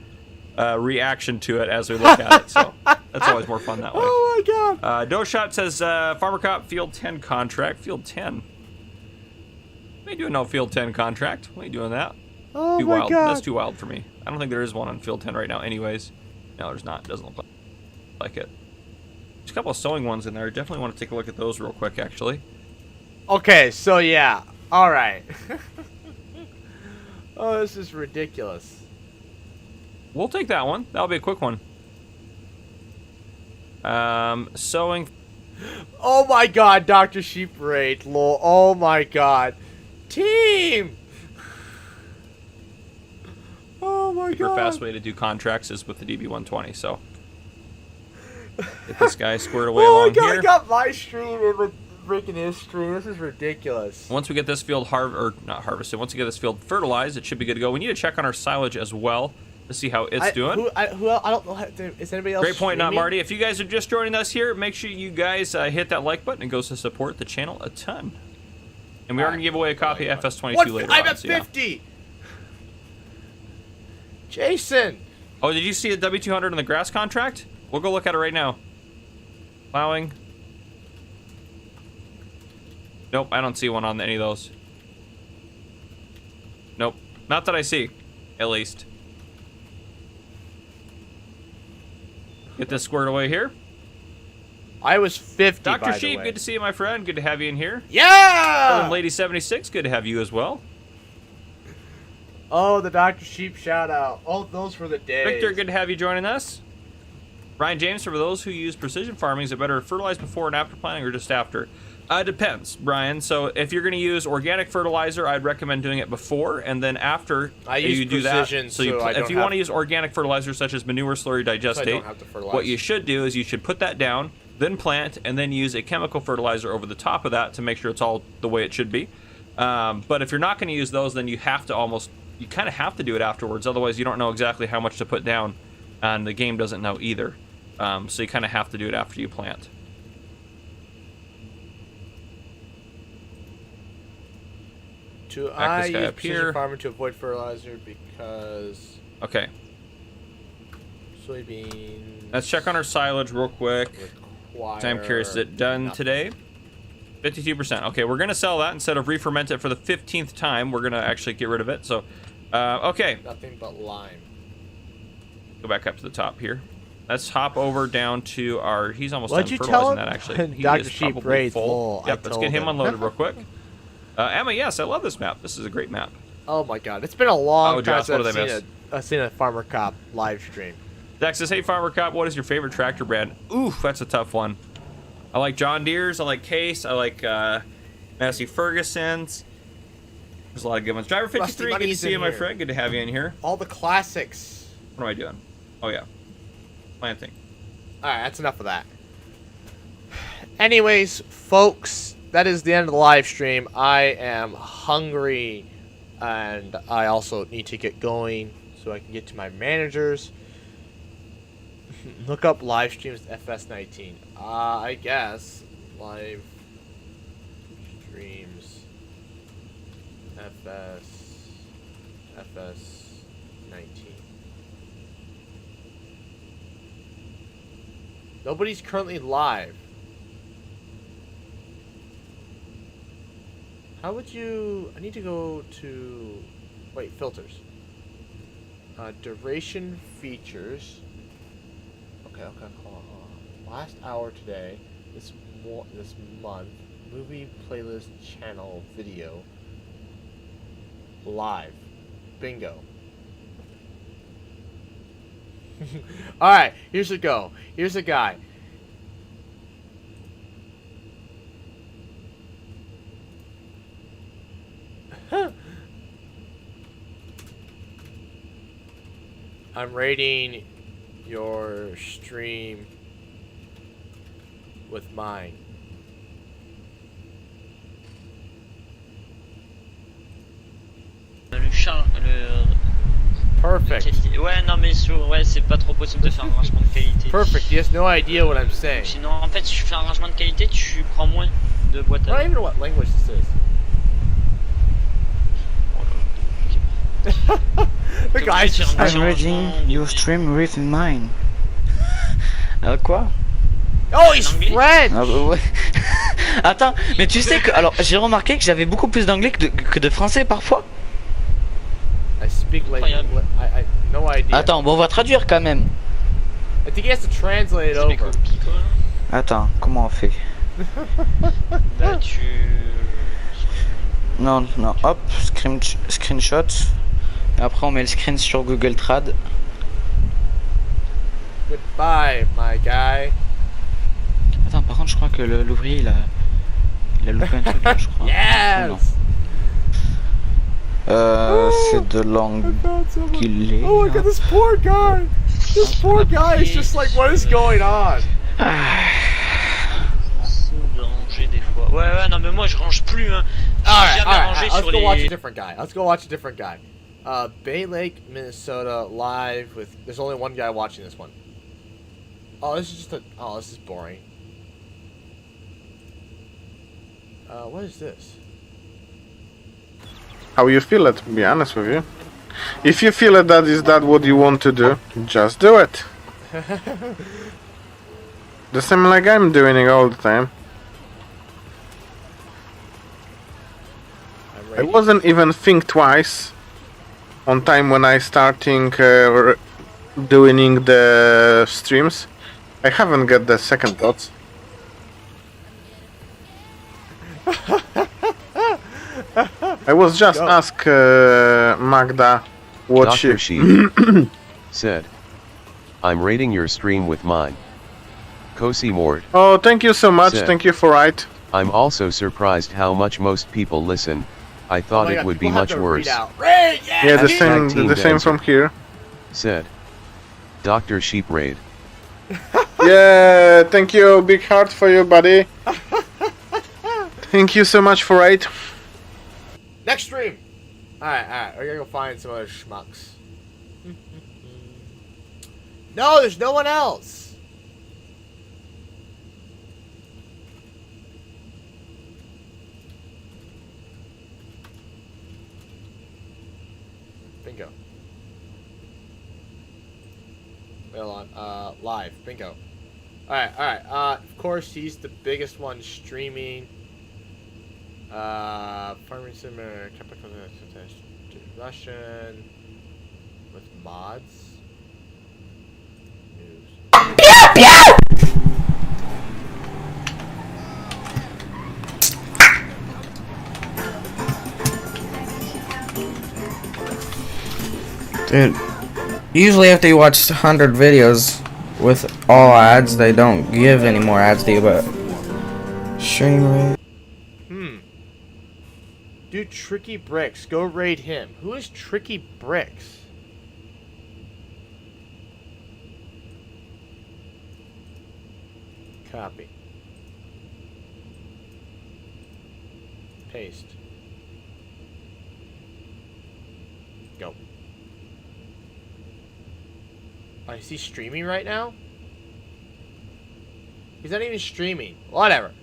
reaction to it as we look at it. So that's always more fun that way. Oh my god. Doshot says Farmer Cop Field 10 contract. Field 10. We ain't doing no Field 10 contract. We ain't doing that. Oh Too my wild. god. That's too wild for me. I don't think there is one on Field 10 right now anyways. No, there's not. Doesn't look like it. There's a couple of sewing ones in there. Definitely want to take a look at those real quick, actually. Okay, so yeah. All right. Oh, this is ridiculous. We'll take that one. That'll be a quick one. Sewing. Oh my god, Dr. Sheep Raid. Lol. Oh my god. Team! Oh my Super god. fast way to do contracts is with the DB120, so get this guy squared away Oh my along god, here. I got my stream and the freaking his stream. This is ridiculous. Once we get this field harvested, once we get this field fertilized, it should be good to go. We need to check on our silage as well to see how it's doing. I don't know. Is anybody else Great point, not streaming? Marty. If you guys are just joining us here, make sure you guys hit that like button. It goes to support the channel a ton. And we are going to give away a copy of FS22 later I'm on. at So yeah. 50. Jason. Oh, did you see the W200 in the grass contract? We'll go look at it right now. Plowing. Nope, I don't see one on any of those. Nope, not that I see, at least. Get this squared away here. I was 50. Dr. by the Sheep, way. good to see you, my friend. Good to have you in here. Yeah. Lady 76, good to have you as well. Oh, the Dr. Sheep shout out. Oh, those were the days. Victor, good to have you joining us. Ryan James, for those who use precision farming, is it better to fertilize before and after planting or just after? Depends, Brian. So if you're going to use organic fertilizer, I'd recommend doing it before, and then after I use you do precision, that. So you, so I if don't you have- want to use organic fertilizer such as manure, slurry, So I digestate, don't have to fertilize. what you should do is you should put that down, then plant, and then use a chemical fertilizer over the top of that to make sure it's all the way it should be. But if you're not going to use those, then you have to you kind of have to do it afterwards. Otherwise, you don't know exactly how much to put down, and the game doesn't know either. So you kind of have to do it after you plant. I this guy use up precision here. farming to avoid fertilizer because Okay, soybeans. let's check on our silage real quick. require I'm curious, is it done nothing. today? 52%. Okay, we're gonna sell that instead of re-ferment it for the 15th time. We're gonna actually get rid of it. So, okay, Nothing but lime. go back up to the top here. Let's hop over down to our. He's almost What'd done you tell fertilizing him? that actually. He Dr. is Sheep probably Raid's full. full. I Yep, let's get told him him. unloaded real quick. Emma, yes, I love this map. This is a great map. Oh my god, it's been a long Oh, time Josh, what since did I I've seen a Farmer Cop live stream. Zach says, "Hey, Farmer Cop, what is your favorite tractor brand?" Oof, that's a tough one. I like John Deere's. I like Case. I like Massey Ferguson's. There's a lot of good ones. Driver 53, good to Money's see in you, my here. friend. Good to have you in here. All the classics. What am I doing? Oh, yeah. Planting. Alright, that's enough of that. Anyways, folks, that is the end of the live stream. I am hungry, and I also need to get going so I can get to my managers. Look up live streams FS19. I guess live streams FS19. Nobody's currently live. How would you... I need to go to... Wait, filters. Duration features. Okay, hold on. Last hour today. This month. Movie playlist channel video. Live. Bingo. Alright, here's a go. Here's a guy. I'm rating your stream with mine. Le chargeur Perfect. qualité. Ouais, non, mais ouais, c'est pas trop possible de faire un rangement de qualité. Perfect. He has no idea what I'm saying. Sinon, en fait, si tu fais un rangement de qualité, tu prends moins de boîtes I don't à. even know what language this is. The guy's just I'm I'm reading your stream with mine. Quoi? Oh, he's Anglais? French! Ah bah ouais. Attends, mais tu sais que alors j'ai remarqué que j'avais beaucoup plus d'anglais que de français parfois. I speak like Incroyable. I no idea. Attends, bon on va traduire quand même. I think he has to translate it C'est mes over. copies, quoi. Attends, comment on fait? Bah, tu. Non, non, hop, screenshot. Et après on met le screen sur Google Trad. Goodbye, my guy. Attends, par contre je crois que l'ouvrier il a loupé un truc là, je crois. Yes! C'est de l'anglais. Oh, look at this poor guy! This poor guy is just like, what is going on? C'est de ranger des fois. Ouais, non, mais moi je range plus, hein. J'ai jamais rangé Let's sur go watch a les. different guy. Let's go watch a different guy. Bay Lake, Minnesota, live with. There's only one guy watching this one. Oh, this is just a. Oh, this is boring. What is this? How you feel it, to be honest with you. If you feel it that is that what you want to do, just do it. The same like I'm doing it all the time. I'm I ready. wasn't even think twice on time when I starting doing the streams. I haven't got the second thoughts. I was just Go. ask Magda what Dr. she. Sheep said, I'm rating your stream with mine. Kosi Mord, Oh, thank you so much. Said. Thank you for right. I'm also surprised how much most people listen. I Oh thought my it God, would be we'll have much to read worse. out. Raid, yeah! Yeah, the Hashtag same. Team The same Dancer. from here. Said, Dr. Sheep Raid. Yeah, thank you. Big heart for you, buddy. Thank you so much for right. Next stream! Alright, we're gonna go find some other schmucks. No, there's no one else! Bingo. Wait, hold on. Live. Bingo. Alright. Of course, he's the biggest one streaming. Farming Simmer, Capricorn, Russian, with mods. News. Dude, usually after you watch 100 videos with all ads, they don't give any more ads to you, but stream rate. Dude, Tricky Bricks. Go raid him. Who is Tricky Bricks? Copy. Paste. Go. Oh, is he streaming right now? He's not even streaming. Whatever.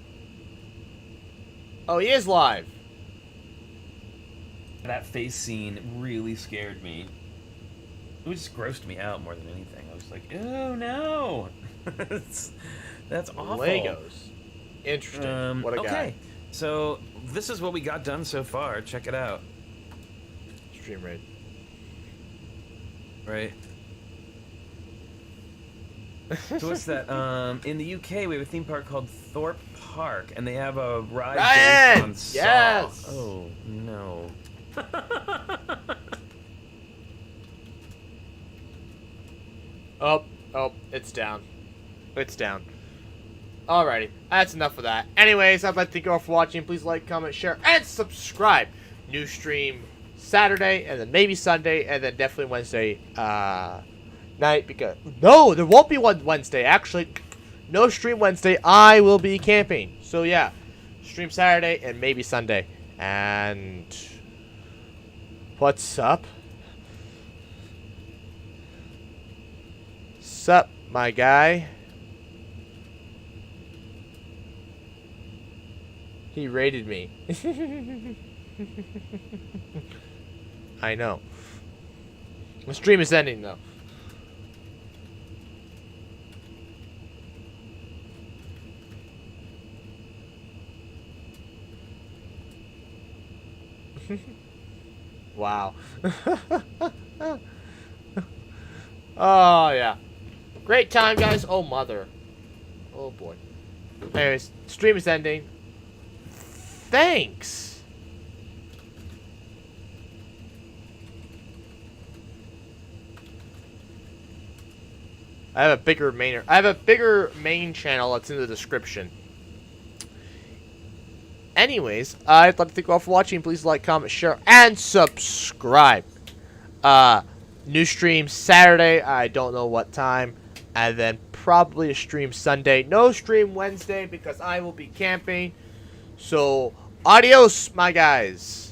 Oh, he is live. That face scene really scared me. It just grossed me out more than anything. I was like, oh no! That's awful. Legos. Interesting. What a okay. guy. So this is what we got done so far. Check it out. Stream raid. Right. So what's that? In the UK, we have a theme park called Thorpe Park, and they have a ride Ryan! based on Saw. Yes! Oh no. Oh, it's down. It's down. Alrighty, that's enough of that. Anyways, I'd like to thank you all for watching. Please like, comment, share, and subscribe. New stream Saturday, and then maybe Sunday, and then definitely Wednesday night. Because no, there won't be one Wednesday. Actually, no stream Wednesday. I will be camping. So yeah, stream Saturday and maybe Sunday. And what's up? Sup, my guy? He raided me. I know. The stream is ending, though. Wow. Oh, yeah. Great time, guys. Oh, mother. Oh, boy. Anyways, stream is ending. Thanks. I have a bigger main channel that's in the description. Anyways, I'd like to thank you all for watching. Please like, comment, share, and subscribe. New stream Saturday. I don't know what time. And then probably a stream Sunday. No stream Wednesday because I will be camping. So, adios, my guys.